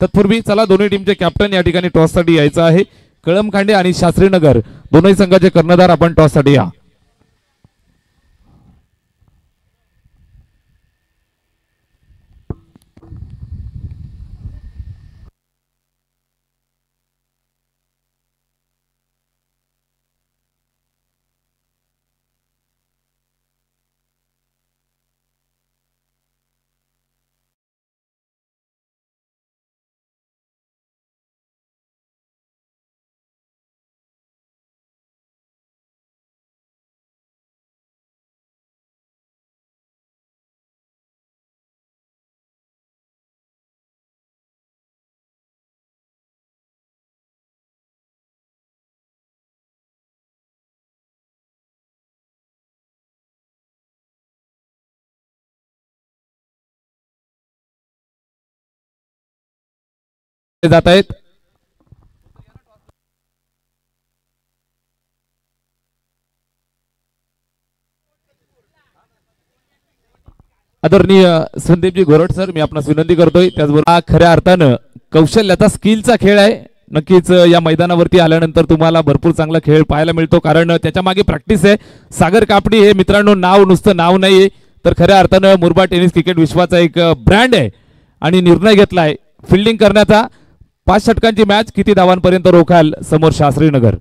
तत्पूर्वी चला दोन्ही टीमचे कॅप्टन या ठिकाणी टॉससाठी यायचं आहे. कळमखांडे आणि शास्त्रीनगर दोन्ही संघाचे कर्णधार आपण टॉससाठी या. जात आहेत. आदरणीय संदीपजी गोरट सर, मी आपणास विनंती करतोय. त्याचबरोबर हा खऱ्या अर्थानं कौशल्याचा स्किलचा खेळ आहे. नक्कीच या मैदानावरती आल्यानंतर तुम्हाला भरपूर चांगला खेळ पाहायला मिळतो, कारण त्याच्या मागे प्रॅक्टिस आहे. सागर कापडी हे मित्रांनो नाव नुसतं नाव नाहीये, तर खऱ्या अर्थानं मुरबाड टेनिस क्रिकेट विश्वाचा एक ब्रँड आहे. आणि निर्णय घेतलाय फिल्डिंग करण्याचा. 5 षटकांची मॅच. किती धावांपर्यंत रोखाल समोर शास्त्रीनगर?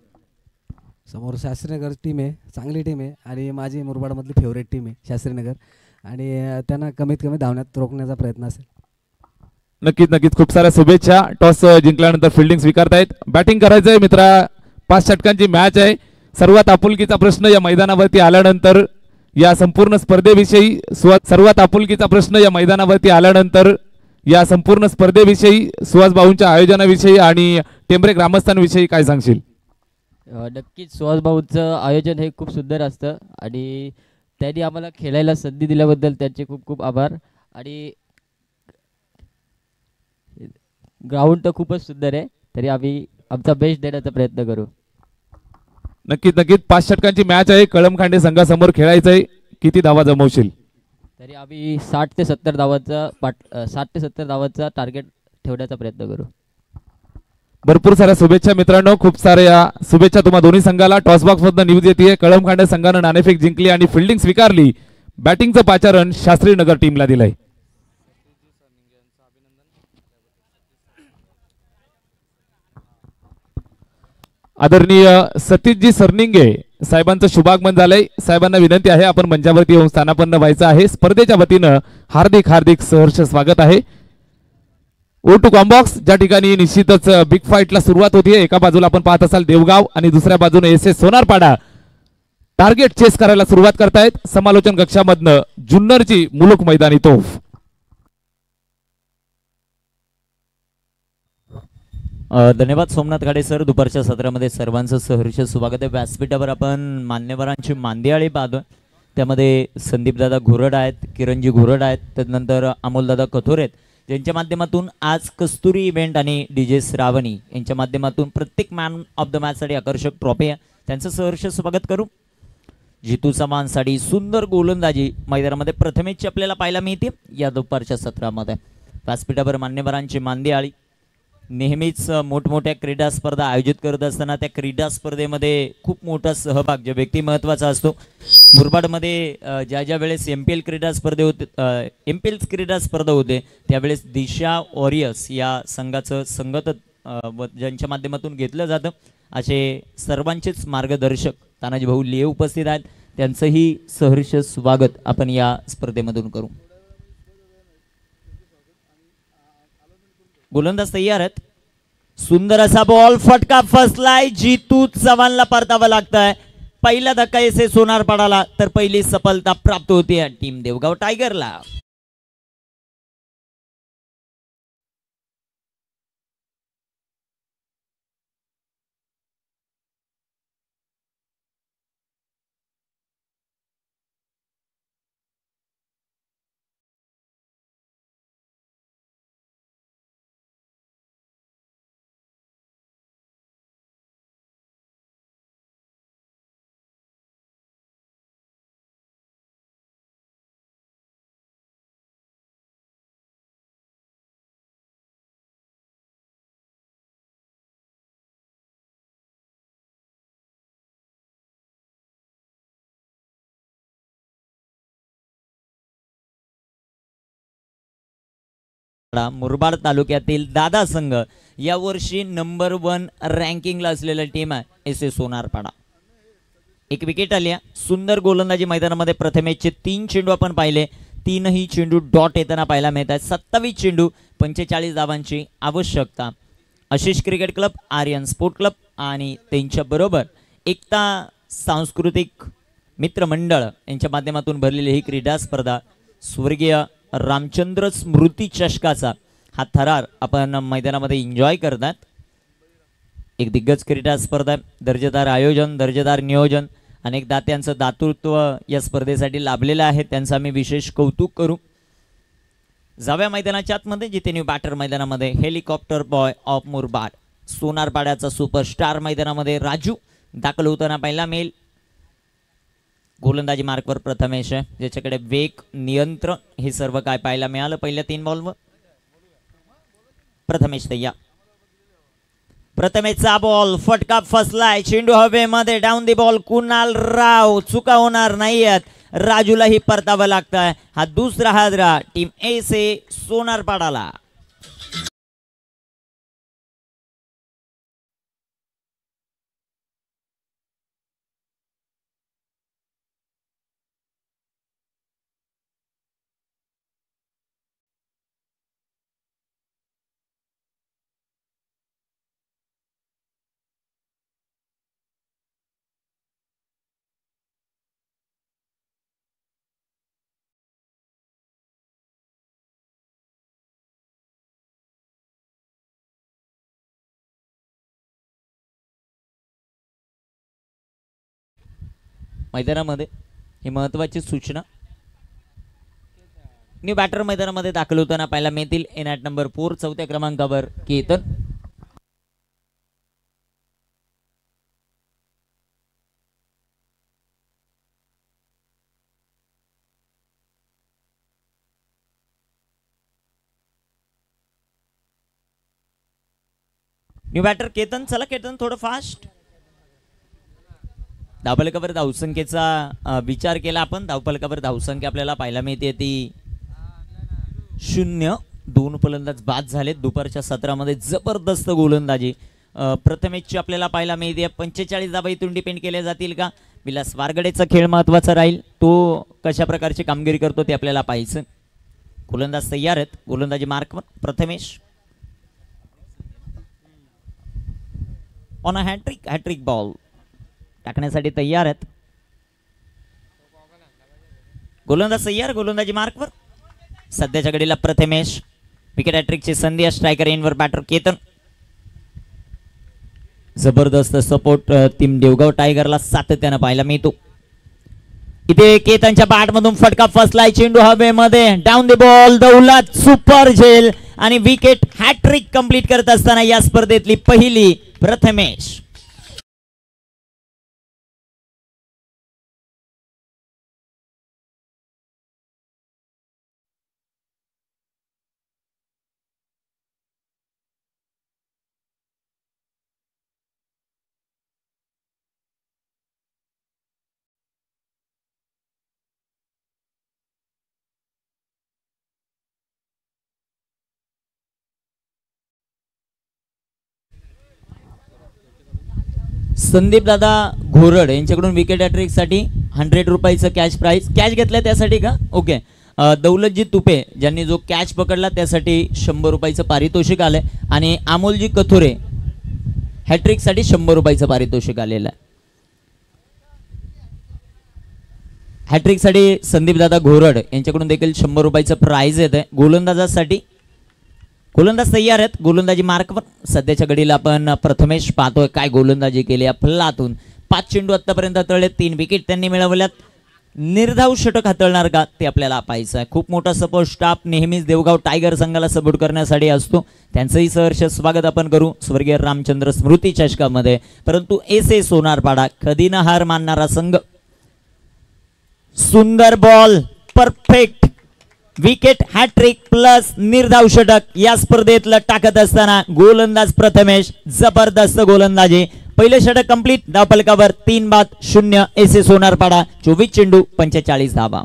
समोर शास्त्रीनगर टीम आहे, चांगली टीम आहे आणि माझी मुरबाडमधली फेवरेट टीम आहे शास्त्रीनगर, आणि त्यांना कमीत कमी धावण्यात रोखण्याचा प्रयत्न असेल. नक्कीच नक्कीच. खूप साऱ्या शुभेच्छा. टॉस जिंकल्यानंतर फिल्डिंग स्वीकारतायत. बॅटिंग करायचंय मित्रा. 5 षटकांची मॅच आहे. सर्वात आपुलकीचा प्रश्न या मैदानावरती आल्यानंतर या संपूर्ण स्पर्धेविषयी सर्वात आपुलकीचा प्रश्न या मैदानावरती आल्यानंतर या संपूर्ण स्पर्धेविषयी, सुहास भाऊंच्या आयोजनाविषयी आणि टेंबरे ग्रामस्थांविषयी काय सांगशील? नक्कीच सुहास भाऊंचं आयोजन हे खूप सुंदर असतं आणि त्यांनी आम्हाला खेळायला संधी दिल्याबद्दल त्यांचे खूप खूप आभार. आणि ग्राउंड तर खूपच सुंदर आहे, तरी आम्ही आमचा बेस्ट देण्याचा प्रयत्न करू. नक्कीच नक्कीच 5 षटकांची मॅच आहे. कळमखांडे संघासमोर खेळायचंय. किती धावा जमवशील? तरी आम्ही 60 ते 70 धावांचा टार्गेट ठेवण्याचा प्रयत्न करू. भरपूर साऱ्या शुभेच्छा मित्रांनो. खूप साऱ्या शुभेच्छा तुम्हा दोन्ही संघाला. टॉस बॉक्स मधनं न्यूज येते. कळमखांडे संघानं नाणेफेक जिंकली आणि फिल्डिंग स्वीकारली. बॅटिंगचं पाचारण शास्त्री नगर टीमला दिलंय. आदरणीय सतीशजी सरनिंगे साहेबांचं शुभागमन झालंय. साहेबांना विनंती आहे आपण मंचावरती येऊन स्थानापन्न व्हायचं आहे. स्पर्धेच्या वतीनं हार्दिक हार्दिक सहर्ष स्वागत आहे. ओ टू कॉम्बॉक्स ज्या ठिकाणी निश्चितच बिग फाईटला सुरुवात होतीये. एका बाजूला आपण पाहत असाल देवगाव आणि दुसऱ्या बाजूने एस सोनारपाडा टार्गेट चेस करायला सुरुवात करतायत. समालोचन कक्षामधनं जुन्नरची मुलुक मैदानी तोफ. धन्यवाद सोमनाथ गाडे सर. दुपारच्या सत्रामध्ये सर्वांचं सहर्ष स्वागत आहे. व्यासपीठावर आपण मान्यवरांची मांदियाळी पाहतोय. त्यामध्ये संदीपदादा घोरड आहेत, किरणजी घोरड आहेत, त्यानंतर अमोलदादा कथोरे आहेत, ज्यांच्या माध्यमातून आज कस्तुरी इव्हेंट आणि DJ श्रावणी यांच्या माध्यमातून प्रत्येक मॅन ऑफ द मॅचसाठी आकर्षक ट्रॉफी आहे. त्यांचं सहर्ष स्वागत करू. जितू चव्हाणसाठी सुंदर गोलंदाजी मैदानामध्ये प्रथमेची आपल्याला पाहायला मिळते या दुपारच्या सत्रामध्ये. व्यासपीठावर मान्यवरांची मांदियाळी नेहमीच मोठमोठ्या क्रीडा स्पर्धा आयोजित करत असताना त्या क्रीडा स्पर्धेमध्ये खूप मोठा सहभाग जो व्यक्ती महत्त्वाचा असतो. मुरबाडमध्ये ज्या वेळेस MPL क्रीडा स्पर्धे होते, MPL क्रीडा स्पर्धा होते, त्यावेळेस दिशा वॉरियर्स या संघाचं संगत ज्यांच्या माध्यमातून घेतलं जातं असे सर्वांचेच मार्गदर्शक तानाजी भाऊ लिये उपस्थित आहेत. त्यांचंही सहर्ष स्वागत आपण या स्पर्धेमधून करू. गोलंदाज तयार आहेत. सुंदर असा बॉल फटका फसलाय. जितू चव्हाणला परतावं लागतंय. पहिला धक्का एसे सोनारपाडाला तर पहिली सफलता प्राप्त होते टीम देवगाव टायगरला. मुरबाड तालुक्यातील दादा संघ यावर्षी नंबर 1 रँकिंगला असलेला टीम आहे एस सोनारपाडा. एक विकेट आली. सुंदर गोलंदाजी मैदानामध्ये प्रथमेचे 3 चेंडू आपण पाहिले. 3ही चेंडू डॉट येताना पाहायला मिळत आहेत. 27 चेंडू 45 धावांची आवश्यकता. Ashish cricket club, Aryan sport club आणि त्यांच्याबरोबर एकता सांस्कृतिक मित्रमंडळ यांच्या माध्यमातून भरलेली ही क्रीडा स्पर्धा. स्वर्गीय रामचंद्र स्मृती चषकाचा हा थरार आपण मैदानामध्ये एन्जॉय करतात. एक दिग्गज क्रीडा स्पर्धा, दर्जेदार आयोजन, दर्जेदार नियोजन, अनेक दात्यांचं दातृत्व या स्पर्धेसाठी लाभलेलं आहे. त्यांचं आम्ही विशेष कौतुक करू. जाव्या मैदानाच्या आतमध्ये जिथे न्यू बॅटर मैदानामध्ये हेलिकॉप्टर बॉय ऑफ मुरबाड सोनारपाड्याचा सुपरस्टार मैदानामध्ये राजू दाखल होताना पाहायला मिळेल. गोलंदाजी मार्कवर प्रथमेश आहे, ज्याच्याकडे वेग, नियंत्रण हे सर्व काय पाहायला मिळालं पहिल्या 3 बॉलवर. प्रथमेश तय्या. प्रथमेशचा बॉल फटका फसलाय. चेंडू हवेमध्ये. Down the ball. Kunal Rao. चुका होणार नाहीयेत. राजूलाही परतावं लागतंय. हा दुसरा हादरा टीम एस सोनारपाडाला. मैदानामध्ये ही महत्त्वाची सूचना. न्यू बॅटर मैदानामध्ये दाखल होताना पाहायला मिळतील. इन ॲट नंबर 4 चौथ्या क्रमांकावर केतन. New batter Ketan. चला केतन थोडं फास्ट. धावफलकावर धावसंख्येचा विचार केला आपण. धावफलकावर धावसंख्या आपल्याला पाहायला मिळते ती 0. 2 फलंदाज बाद झालेत दुपारच्या सत्रामध्ये. जबरदस्त गोलंदाजी प्रथमेशची आपल्याला पाहायला मिळते. 45 धावा इथून डिपेंड केल्या जातील का? विलास वारगडेचा खेळ महत्वाचा राहील. तो कशा प्रकारची कामगिरी करतो ते आपल्याला पाहायचं. गोलंदाज तयार आहेत. गोलंदाजी मार्कवर Prathamesh. On a hat-trick. Hat-trick ball टाकण्यासाठी तयार आहेत. गोलंदाज तयार. गोलंदाजी मार्कवर. सध्याच्या घडीला प्रथमेश. विकेट हॅट्रिकची संधी. स्ट्रायकर इनवर बॅटर केतन. जबरदस्त सपोर्ट टीम देवगाव टायगरला सातत्यानं पाहायला मिळतो. इथे केतनच्या बॅटमधून फटका फसलाय. चेंडू हवेमध्ये. Down the ball. Daulat super झेल आणि विकेट हॅट्रिक कंप्लीट करत असताना या स्पर्धेतली पहिली प्रथमेश. संदीप दादा घोरड यांच्याकडून विकेट हॅट्रिक साठी 100 रुपयाचं कॅश प्राइज. कॅच घेतलाय त्यासाठी का? ओके. दौलतजी तुपे ज्यांनी जो कॅच पकडला त्यासाठी 100 रुपयाचं पारितोषिक आलंय. आणि अमोलजी कथोरे हॅट्रिक साठी 100 रुपयाचं पारितोषिक आलेलं आहे. हॅट्रिक साठी संदीप दादा घोरड यांच्याकडून देखील 100 रुपयाचं प्राइज येत आहे. गोलंदाजासाठी गोलंदाज तयार आहेत. गोलंदाजी मार्कवर. सध्याच्या घडीला आपण प्रथमेश पाहतोय काय गोलंदाजी केली फल्लातून. 5 चेंडू आतापर्यंत हाताळले. 3 विकेट त्यांनी मिळवल्यात. निर्धाव षटक हाताळणार का ते आपल्याला पाहायचं आहे. खूप मोठा सपोर्ट स्टाफ नेहमीच देवगाव टायगर संघाला सपोर्ट करण्यासाठी असतो. त्यांचंही सहर्ष स्वागत आपण करू स्वर्गीय रामचंद्र स्मृती चषकामध्ये. परंतु एस सोनारपाडा कधी न हार मानणारा संघ. सुंदर ball. Perfect wicket hat-trick plus निर्धाव षटक या स्पर्धेतलं टाकत असताना गोलंदाज प्रथमेश. जबरदस्त गोलंदाजी. पहिले षटक कंप्लीट. धावफलकावर 3 बाद 0. एस सोनारपाडा. 24 चेंडू 45 धावा.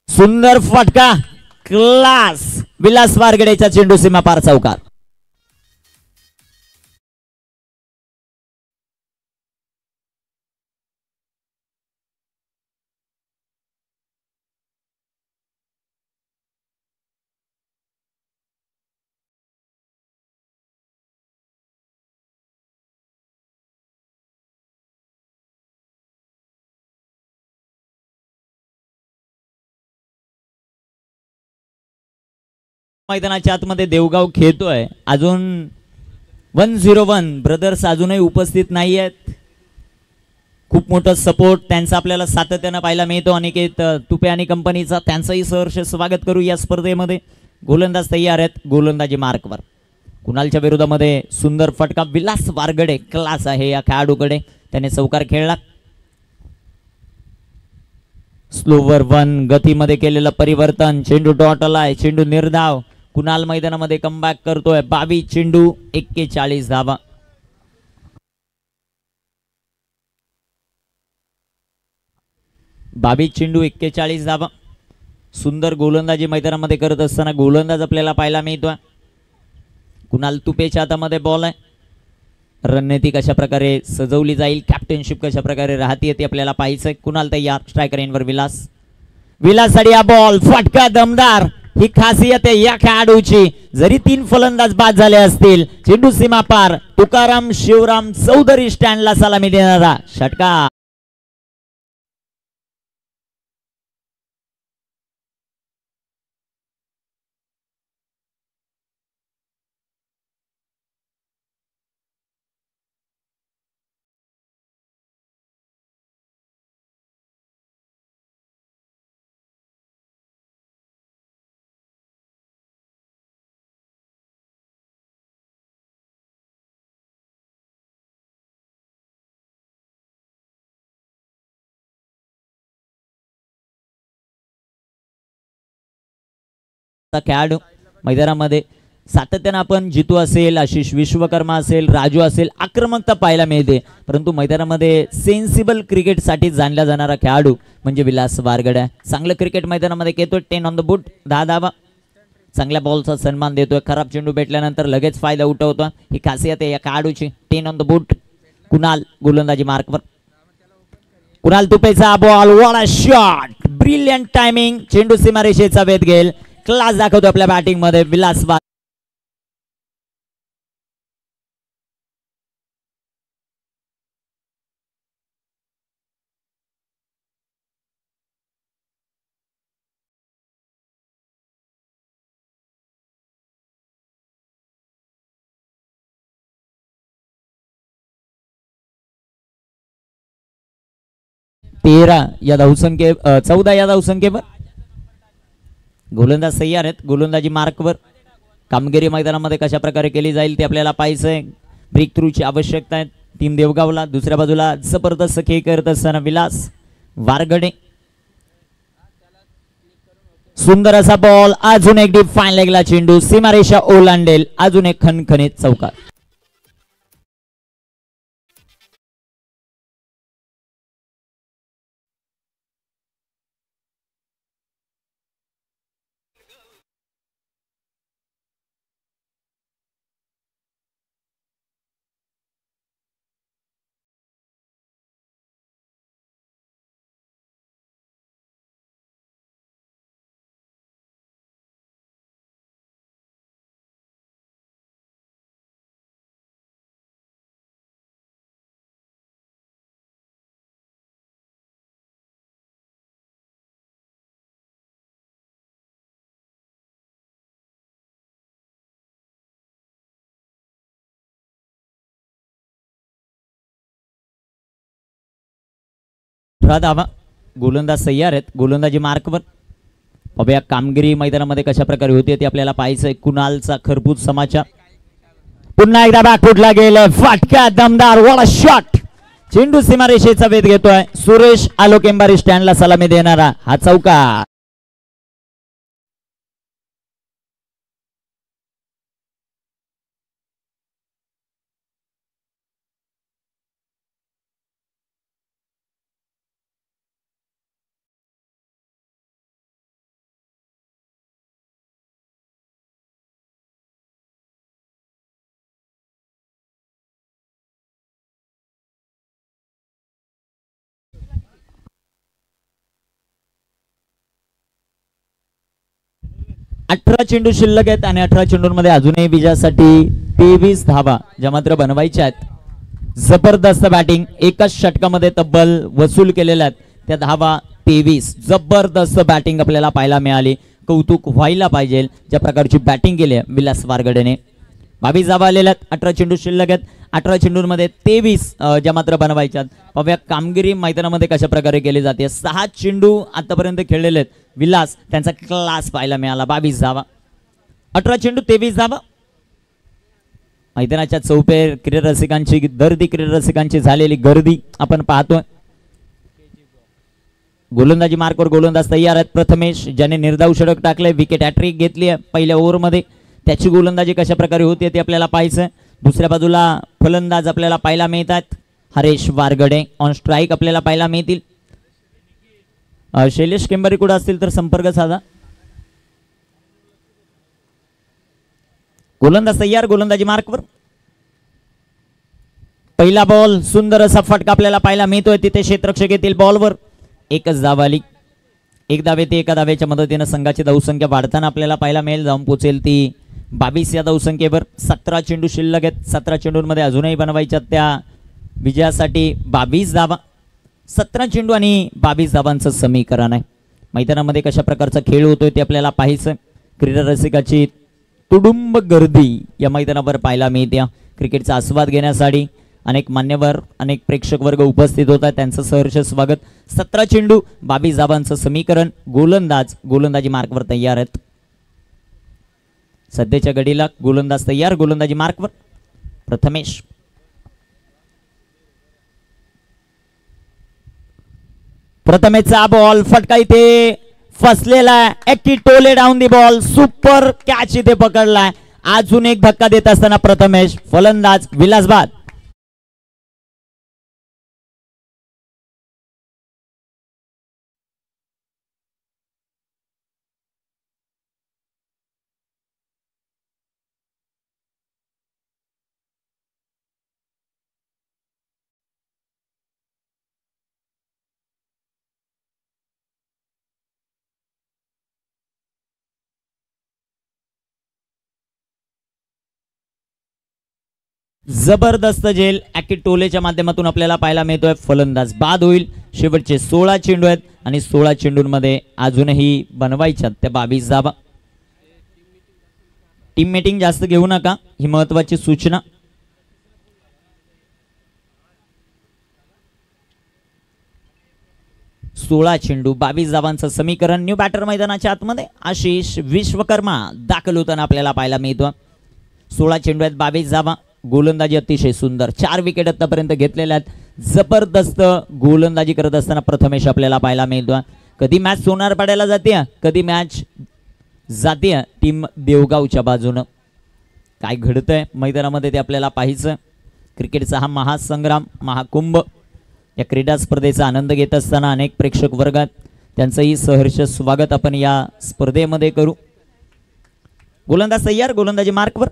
सुंदर फटका. क्लास. विलास वारगडेचा चेंडू सीमा पार चौकार. मैदानाच्या आतमध्ये देवगाव खेळतोय. अजून 101 ब्रदर्स अजूनही उपस्थित नाही आहेत. खूप मोठं सपोर्ट त्यांचा आपल्याला सातत्यानं पाहायला मिळतो. अनिकेत तुपे आणि कंपनीचा त्यांचंही सहर्ष स्वागत करू या स्पर्धेमध्ये. गोलंदाज तयार आहेत, गोलंदाजी मार्कवर. कुणालच्या विरोधामध्ये सुंदर फटका, विलास वारगडे क्लास आहे या खेळाडूकडे, त्याने चौकार खेळला. स्लोवर 1 गतीमध्ये केलेलं परिवर्तन, चेंडू डॉटला आहे, चेंडू निर्धाव. कुणाल मैदानामध्ये कमबॅक करतोय. 22 चेंडू 41 धावा. चेंडू 41 धावा. सुंदर गोलंदाजी मैदानामध्ये करत असताना गोलंदाज आपल्याला पाहायला मिळतोय. कुणाल तुपेच्या हातामध्ये बॉल आहे. रणनीती कशा प्रकारे सजवली जाईल, कॅप्टनशिप कशा प्रकारे राहते ते आपल्याला पाहायचंय. कुणाल तयार, स्ट्रायकर एंडवर विलाससाठी हा बॉल, फटका दमदार. ही खासियत आहे या खेळाडूची. जरी 3 फलंदाज बाद झाले असतील, चेंडू सीमा पार. तुकाराम शिवराम चौधरी स्टँडला सलामी देणारा षटकार. खेळाडू मैदानामध्ये सातत्यानं आपण जितू असेल, आशिष विश्वकर्मा असेल, राजू असेल, आक्रमकता पाहायला मिळते. परंतु मैदानामध्ये सेन्सिबल क्रिकेटसाठी जाणला जाणारा खेळाडू म्हणजे विलास वारगडे. चांगलं क्रिकेट मैदानामध्ये खेळतोय. 10 ऑन द बूट, 10 धावा. चांगल्या बॉलचा सन्मान देतोय. खराब चेंडू भेटल्यानंतर लगेच फायदा उठवतो. ही खासियत आहे या खेळाडूची. 10 ऑन द बूट. कुणाल गोलंदाजी मार्कवर. कुणाल तुपेचा ball, what a shot, brilliant timing. चेंडू सीमारेषेचा वेध घेईल. क्लास दाखवतो आपल्या बॅटिंग मध्ये विलास. या धावसंख्ये 14 या धावसंख्येवर गोलंदाज तयार आहेत. गोलंदाजी मार्कवर. कामगिरी मैदानामध्ये कशा प्रकारे केली जाईल ते आपल्याला पाहायचंय. ब्रेक थ्रूची आवश्यकता आहे टीम देवगावला. दुसऱ्या बाजूला जबरदस्त खेळ करत असताना विलास वारगडे. सुंदर असा बॉल, अजून एक डीप फाईन लेगला चेंडू सीमारेषा ओलांडेल. अजून एक खणखणीत चौकार. धावा. गोलंदाज तयार आहेत. गोलंदाजी मार्कवर. अभ्या कामगिरी मैदानामध्ये कशा प्रकारे होते ते आपल्याला पाहायचंय. कुणालचा खरपूस समाचार. पुन्हा एकदा बॅकफुटला गेलं, फटका दमदार, व्हॉट अ शॉट. चेंडू सीमारेषेचा वेध घेतोय. सुरेश आलोकेंबारी स्टँडला सलामी देणारा हा चौकार. अठरा चेंडू शिल्लक आहेत आणि 18 चेंडूंमध्ये अजूनही विजयासाठी 23 धावा ज्या मात्र बनवायच्या आहेत. जबरदस्त बॅटिंग. एकाच षटकामध्ये तब्बल वसूल केलेल्या आहेत त्या धावा 23. जबरदस्त बॅटिंग आपल्याला पाहायला मिळाली. कौतुक व्हायला पाहिजे ज्या प्रकारची बॅटिंग केली आहे विलास वारगडेने. 22 धावा आलेल्या आहेत, 18 चेंडू शिल्लक आहेत. 18 चेंडूंमध्ये 23 ज्या मात्र बनवायच्यात. पाहूया कामगिरी मैदानामध्ये कशा प्रकारे केली जाते. 6 चेंडू आतापर्यंत खेळलेले आहेत विलास, त्यांचा क्लास पाहायला मिळाला. 22 धावा, 18 चेंडू 23 धावा. मैदानाच्या चौपेर क्रीडा रसिकांची गर्दी, क्रीडा रसिकांची झालेली गर्दी आपण पाहतोय. गोलंदाजी मार्कवर गोलंदाज तयार आहेत. प्रथमेश ज्याने निर्धाव षटक टाकले, विकेट हॅट्रिक घेतली आहे पहिल्या ओव्हरमध्ये, त्याची गोलंदाजी कशा प्रकारे होते ते आपल्याला पाहायचं. दुसऱ्या बाजूला फलंदाज आपल्याला पाहायला मिळतात. हरेश वारगडे ऑन स्ट्राईक आपल्याला पाहायला मिळतील. शैलेश केंबरी कुठे असतील तर संपर्क साधा. गोलंदाज तयार, गोलंदाजी मार्कवर. पहिला बॉल, सुंदर असा फटका आपल्याला पाहायला मिळतोय. तिथे क्षेत्ररक्षक येतील बॉलवर. एकच धाव आली. एक धावे ते एका धावेच्या मदतीनं संघाची धावसंख्या वाढताना आपल्याला पाहायला मिळेल. जाऊन पोचेल ती 22 या धावसंख्येवर. 17 चेंडू शिल्लक आहेत. 17 चेंडूंमध्ये अजूनही बनवायच्यात त्या विजयासाठी 22 धावा. 17 चेंडू आणि 22 धावांचं समीकरण आहे. मैदानामध्ये कशा प्रकारचा खेळ होतोय ते आपल्याला पाहायचं. क्रीडा रसिकाची तुडुंब गर्दी या मैदानावर पाहायला मिळते. क्रिकेटचा आस्वाद घेण्यासाठी अनेक मान्यवर, अनेक प्रेक्षक वर्ग उपस्थित होत आहेत, त्यांचं सहर्ष स्वागत. 17 चेंडू 22 धावांचं समीकरण. गोलंदाज गोलंदाजी मार्कवर तयार आहेत. सध्याच्या घडीला गोलंदाज तयार, गोलंदाजी मार्कवर. प्रथमेश, प्रथमेशचा बॉल, फटका इथे फसलेला. एकी टोले down the ball, super catch इथे पकडलाय. अजून एक धक्का देत असताना प्रथमेश. फलंदाज विलास बाद. जबरदस्त झेल ॲकी टोलेच्या माध्यमातून आपल्याला पाहायला मिळतोय. फलंदाज बाद होईल. शेवटचे 16 चेंडू आहेत आणि 16 चेंडूंमध्ये अजूनही बनवायच्यात त्या 22 धावा. टीम मीटिंग जास्त घेऊ नका, ही महत्वाची सूचना. सोळा चेंडू 22 धावांचं समीकरण. न्यू बॅटर मैदानाच्या आतमध्ये आशिष विश्वकर्मा दाखल होताना आपल्याला पाहायला मिळतो. 16 चेंडू आहेत, 22 धावा. गोलंदाजी अतिशय सुंदर. 4 विकेट आतापर्यंत घेतलेल्या आहेत. जबरदस्त गोलंदाजी करत असताना प्रथमेश आपल्याला पाहायला मिळतो. कधी मॅच सोनारपाड्याला जाते, कधी मॅच जाते टीम देवगावच्या बाजूनं. काय घडतंय मैदानामध्ये ते आपल्याला पाहायचं. क्रिकेटचा हा महासंग्राम, महाकुंभ, या क्रीडा स्पर्धेचा आनंद घेत असताना अनेक प्रेक्षक वर्गात त्यांचंही सहर्ष स्वागत आपण या स्पर्धेमध्ये करू. गोलंदाज तयार, गोलंदाजी मार्कवर.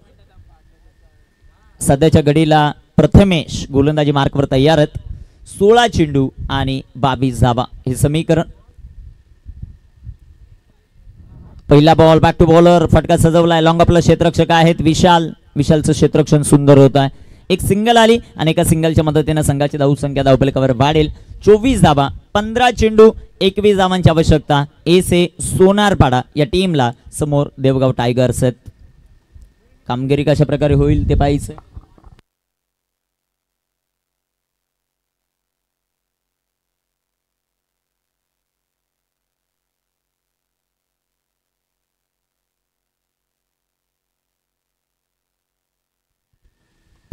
सध्याच्या घडीला प्रथमेश गोलंदाजी मार्कवर तयार आहेत. 16 चेंडू आणि 22 धावा हे समीकरण. पहिला बॉल, बॅक टू बॉलर, फटका सजवलाय. लॉंग आपलं क्षेत्ररक्षक आहेत विशाल. विशालचं क्षेत्ररक्षण सुंदर होत आहे. एक सिंगल आली आणि एका सिंगलच्या मदतीने संघाची धावसंख्या धावफलकावर वाढेल. 24 धावा, 15 चेंडू, 21 धावांची आवश्यकता. एसे सोनारपाडा या टीमला, समोर देवगाव टायगर्स आहेत. कामगिरी कशा प्रकारे होईल ते पाहायचं.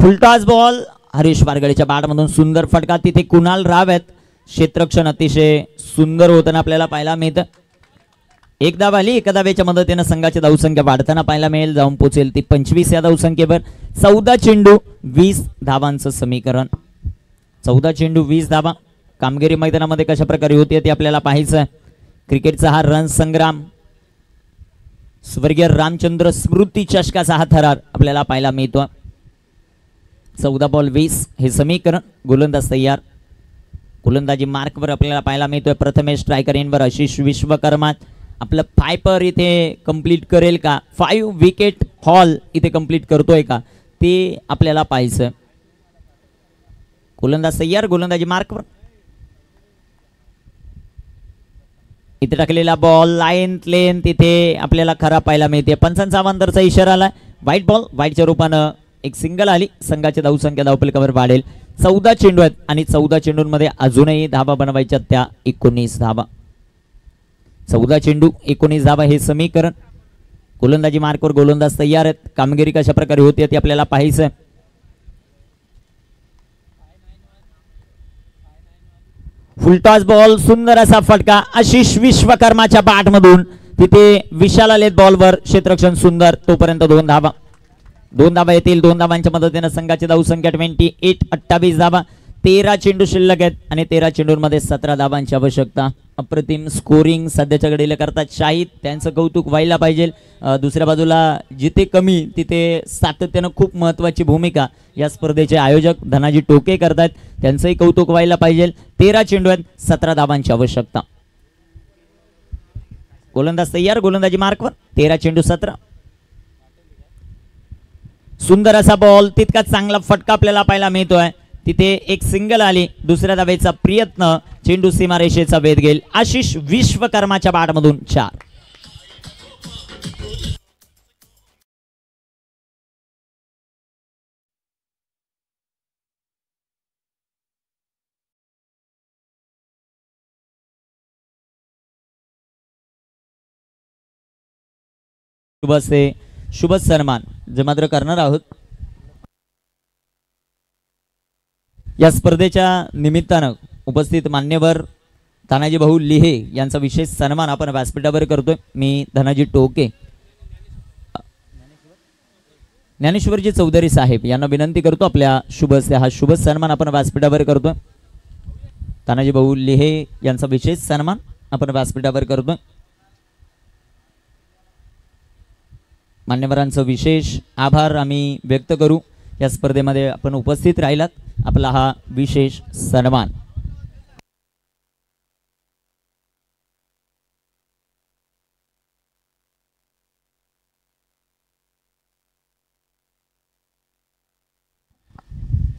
फुलटॉस बॉल, हरीश वारगडेच्या बॅटमधून सुंदर फटका. तिथे कुणाल राव आहेत. क्षेत्ररक्षण अतिशय सुंदर होताना आपल्याला पाहायला मिळतं. एक धाव आली. एका धावेच्या मदतीने संघाची धावसंख्या वाढताना पाहायला मिळेल. जाऊन पोचेल ती 25 या धावसंख्येवर. 14 चेंडू 20 धावांचं समीकरण. 14 चेंडू 20 धावा. कामगिरी मैदानामध्ये कशा प्रकारे होती ते आपल्याला पाहायचं. क्रिकेटचा हा रण संग्राम, स्वर्गीय रामचंद्र स्मृती चषकाचा हा थरार आपल्याला पाहायला मिळतो. 14 बॉल 20 हे समीकरण. गोलंदाज तयार, गोलंदाजी मार्कवर आपल्याला पाहायला मिळतोय. प्रथमेश स्ट्रायकर इनवर. आशिष विश्वकर्मा आपलं फायपर इथे कंप्लीट करेल का, 5 विकेट हॉल इथे कंप्लीट करतोय का ते आपल्याला पाहायचं. गोलंदाज तयार, गोलंदाजी मार्कवर. इथे टाकलेला बॉल लाईन लेन तिथे आपल्याला खरा पाहायला मिळते. पंचांचा अवांतरचा इशारा आला. व्हाईट बॉल व्हाईटच्या रूपानं एक सिंगल आली. संघाची धावसंख्या धावफलकावर वाढेल. 14 चेंडू आहेत आणि 14 चेंडूंमध्ये अजूनही धावा बनवायच्या त्या 19 धावा. 14 चेंडू 19 धावा हे समीकरण. गोलंदाजी मार्कवर गोलंदाज तयार आहेत. कामगिरी कशा प्रकारे होते ते आपल्याला पाहायचं आहे. फुलटॉस बॉल सुंदर असा फटका आशिष विश्वकर्माच्या बॅट मधून तिथे विशाल आलेत बॉलवर. क्षेत्ररक्षण सुंदर. तोपर्यंत 2 धावा. 2 धावा येतील. 2 धावांच्या मदतीने संघाची धावसंख्या 28 धावा. 13 चेंडू शिल्लक आहेत आणि 13 चेंडूंमध्ये 17 धावांची आवश्यकता. अप्रतिम स्कोरिंग सध्याच्या घडीला करतात शाहिद. त्यांचं कौतुक व्हायला पाहिजे. दुसऱ्या बाजूला जिथे कमी तिथे सातत्यानं खूप महत्त्वाची भूमिका या स्पर्धेचे आयोजक धनाजी टोके करतात. त्यांचंही कौतुक व्हायला पाहिजे. 13 चेंडू आहेत. 17 धावांची आवश्यकता. गोलंदाज तयार. गोलंदाजी मार्कवर. 13 चेंडू 17. सुंदर असा बॉल. तितका चांगला फटका आपल्याला पाहायला मिळतोय. तिथे एक सिंगल आली. दुसऱ्या धावेचा प्रयत्न. चेंडू सीमारेषेचा वेध घेईल. आशिष विश्वकर्माच्या बॅटमधून 4. शुभ सन्मान जे मात्र करणार आहोत. या स्पर्धेच्या निमित्तानं उपस्थित मान्यवर तानाजी भाऊ लिहे यांचा विशेष सन्मान आपण व्यासपीठावर करतोय. मी धनाजी टोके ज्ञानेश्वरजी चौधरी साहेब यांना विनंती करतो आपल्या शुभ हस्ते हा शुभ सन्मान आपण व्यासपीठावर करतोय. तानाजी भाऊ लिहे यांचा विशेष सन्मान आपण व्यासपीठावर करतोय. मान्यवरांचं विशेष आभार आम्ही व्यक्त करू. या स्पर्धेमध्ये आपण उपस्थित राहिलात. आपला हा विशेष सन्मान.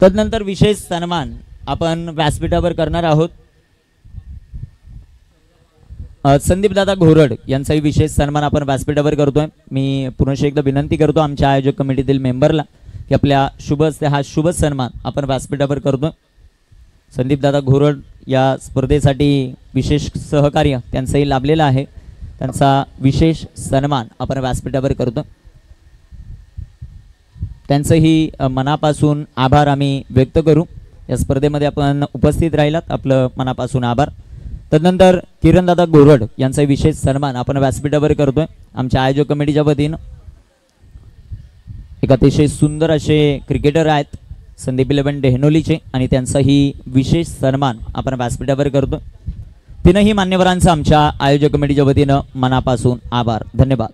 तदनंतर विशेष सन्मान आपण व्यासपीठावर करणार आहोत. संदीप दादा घोरड यांचाही विशेष सन्मान आपण व्यासपीठावर करतोय. मी पुन्हा एकदा विनंती करतो आमच्या आयोजक कमिटीतील मेंबरला की आपल्या शुभ हस्ते हा शुभ सन्मान आपण व्यासपीठावर करतोय. संदीप दादा घोरड या स्पर्धेसाठी विशेष सहकार्य त्यांचंही लाभलेलं आहे. त्यांचा विशेष सन्मान आपण व्यासपीठावर करतो. त्यांचंही मनापासून आभार आम्ही व्यक्त करू. या स्पर्धेमध्ये आपण उपस्थित राहिलात आपलं मनापासून आभार. तदनंतर किरणदादा घोरड यांचा विशेष सन्मान आपण व्यासपीठावर करतोय. आमच्या आयोजक कमिटीच्या वतीनं एक अतिशय सुंदर असे क्रिकेटर आहेत संदीप 11 डेहनोलीचे आणि त्यांचाही विशेष सन्मान आपण व्यासपीठावर करतो. तीनही मान्यवरांचा आमच्या आयोजक कमिटीच्या वतीनं मनापासून आभार. धन्यवाद.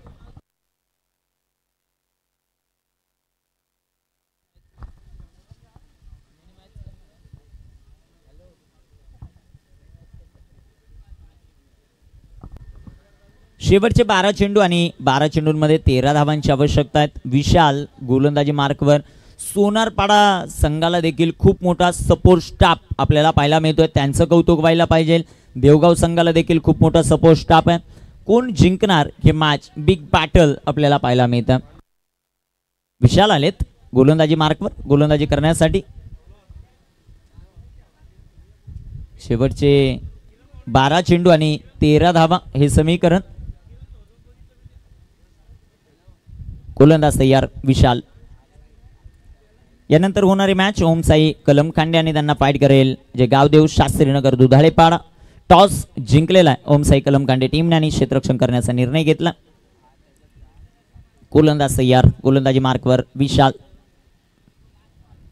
शेवटचे 12 चेंडू आणि 12 चेंडूंमध्ये 13 धावांची आवश्यकता आहे. विशाल गोलंदाजी मार्कवर. सोनारपाडा संघाला देखील खूप मोठा सपोर्ट स्टाफ आपल्याला पाहायला मिळतोय. त्यांचं कौतुक व्हायला पाहिजे. देवगाव संघाला देखील खूप मोठा सपोर्ट स्टाफ आहे. कोण जिंकणार हे मॅच बिग बॅटल आपल्याला पाहायला मिळतं. विशाल आलेत गोलंदाजी मार्कवर गोलंदाजी करण्यासाठी. शेवटचे 12 चेंडू आणि 13 धावा हे समीकरण. गोलंदाज तयार विशाल. यानंतर होणारी मॅच ओमसाई कलमखांडे आणि त्यांना फाईट करेल जे गावदेव शास्त्रीनगर दुधाळेपाडा. टॉस जिंकलेला आहे ओमसाई कलमखांडे टीमने आणि क्षेत्ररक्षण करण्याचा निर्णय घेतला. गोलंदाज तयार गोलंदाजी मार्कवर विशाल.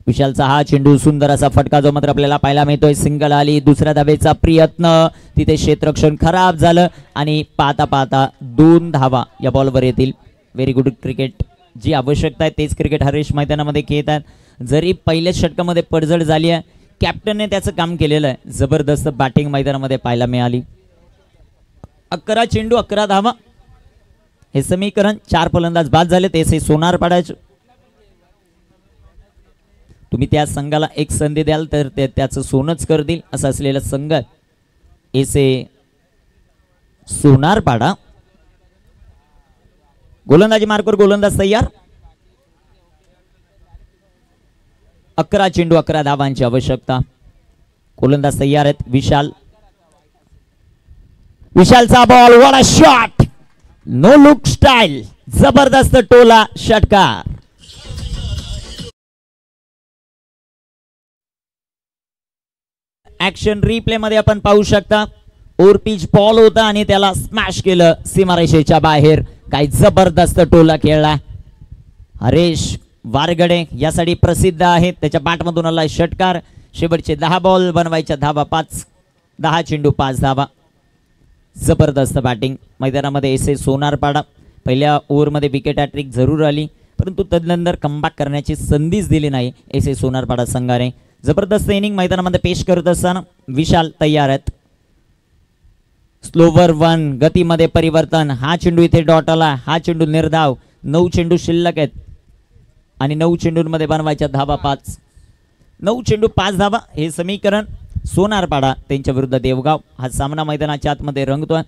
विशालचा हा चेंडू सुंदर असा फटका जो मात्र आपल्याला पाहायला मिळतोय. सिंगल आली. दुसऱ्या धावेचा प्रयत्न. तिथे क्षेत्ररक्षण खराब झालं आणि पाहता पाहता 2 धावा या बॉलवर येतील. Very good cricket. जी आवश्यकता आहे तेच क्रिकेट हरेश मैदानामध्ये खेळत आहेत. जरी पहिल्याच षटकामध्ये पडझड झाली आहे कॅप्टनने त्याचं काम केलेलं आहे. जबरदस्त बॅटिंग मैदानामध्ये पाहायला मिळाली. 11 चेंडू 11 धावा हे समीकरण. 4 फलंदाज बाद झाले. ते सोनारपाड्याचे. तुम्ही त्या संघाला एक संधी द्याल तर ते त्याचं सोनच करतील असं असलेला संघ एसे सोनारपाडा. गोलंदाजी मार्कवर गोलंदाज तयार. 11 चेंडू 11 धावांची आवश्यकता. गोलंदाज तयार आहेत. विशालचा ball. What a shot. No look style. जबरदस्त टोला षटकार. ऍक्शन रिप्ले मध्ये आपण पाहू शकता. ओव्हर पिच बॉल होता आणि त्याला स्मॅश केलं सीमारेषेच्या बाहेर. काय जबरदस्त टोला खेळला. हरेश वारगडे यासाठी प्रसिद्ध आहे. त्याच्या बॅटमधून आला षटकार. शेवटचे 10 बॉल बनवायच्या धावा 5. 10 चेंडू 5 धावा. जबरदस्त बॅटिंग मैदानामध्ये एस ए सोनारपाडा. पहिल्या ओव्हरमध्ये विकेट हॅट्रिक जरूर आली, परंतु तदनंतर कमबॅक करण्याची संधीच दिली नाही एस ए सोनारपाडा संघाने. जबरदस्त इनिंग मैदानामध्ये पेश करत असताना विशाल तयार आहेत. स्लोवर 1 गतीमध्ये परिवर्तन. हा चेंडू इथे डॉट आला. हा चेंडू निर्धाव. 9 चेंडू शिल्लक आहेत आणि 9 चेंडूंमध्ये बनवायच्या धावा 5. 9 चेंडू 5 धावा हे समीकरण. सोनारपाडा त्यांच्या विरुद्ध देवगाव. हा सामना मैदानाच्या आतमध्ये रंगतोय.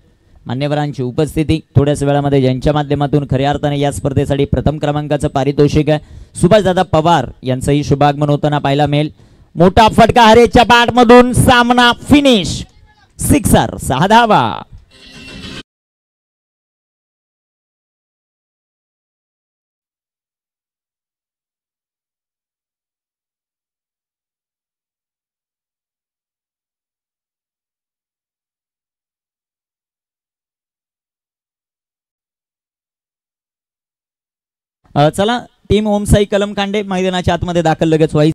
मान्यवरांची उपस्थिती थोड्याच वेळामध्ये ज्यांच्या माध्यमातून खऱ्या अर्थाने या स्पर्धेसाठी प्रथम क्रमांकाचं पारितोषिक आहे सुभाषदादा पवार यांचंही शुभागमन होताना पाहायला मिळेल. मोठा फटका हरेच्या बॅटमधून. सामना फिनिश. सिक्सर. 6 धावा. चला टीम ओमसाई कलमकांडे मैदानाच्या आतमध्ये दाखल लगेच व्हायचं.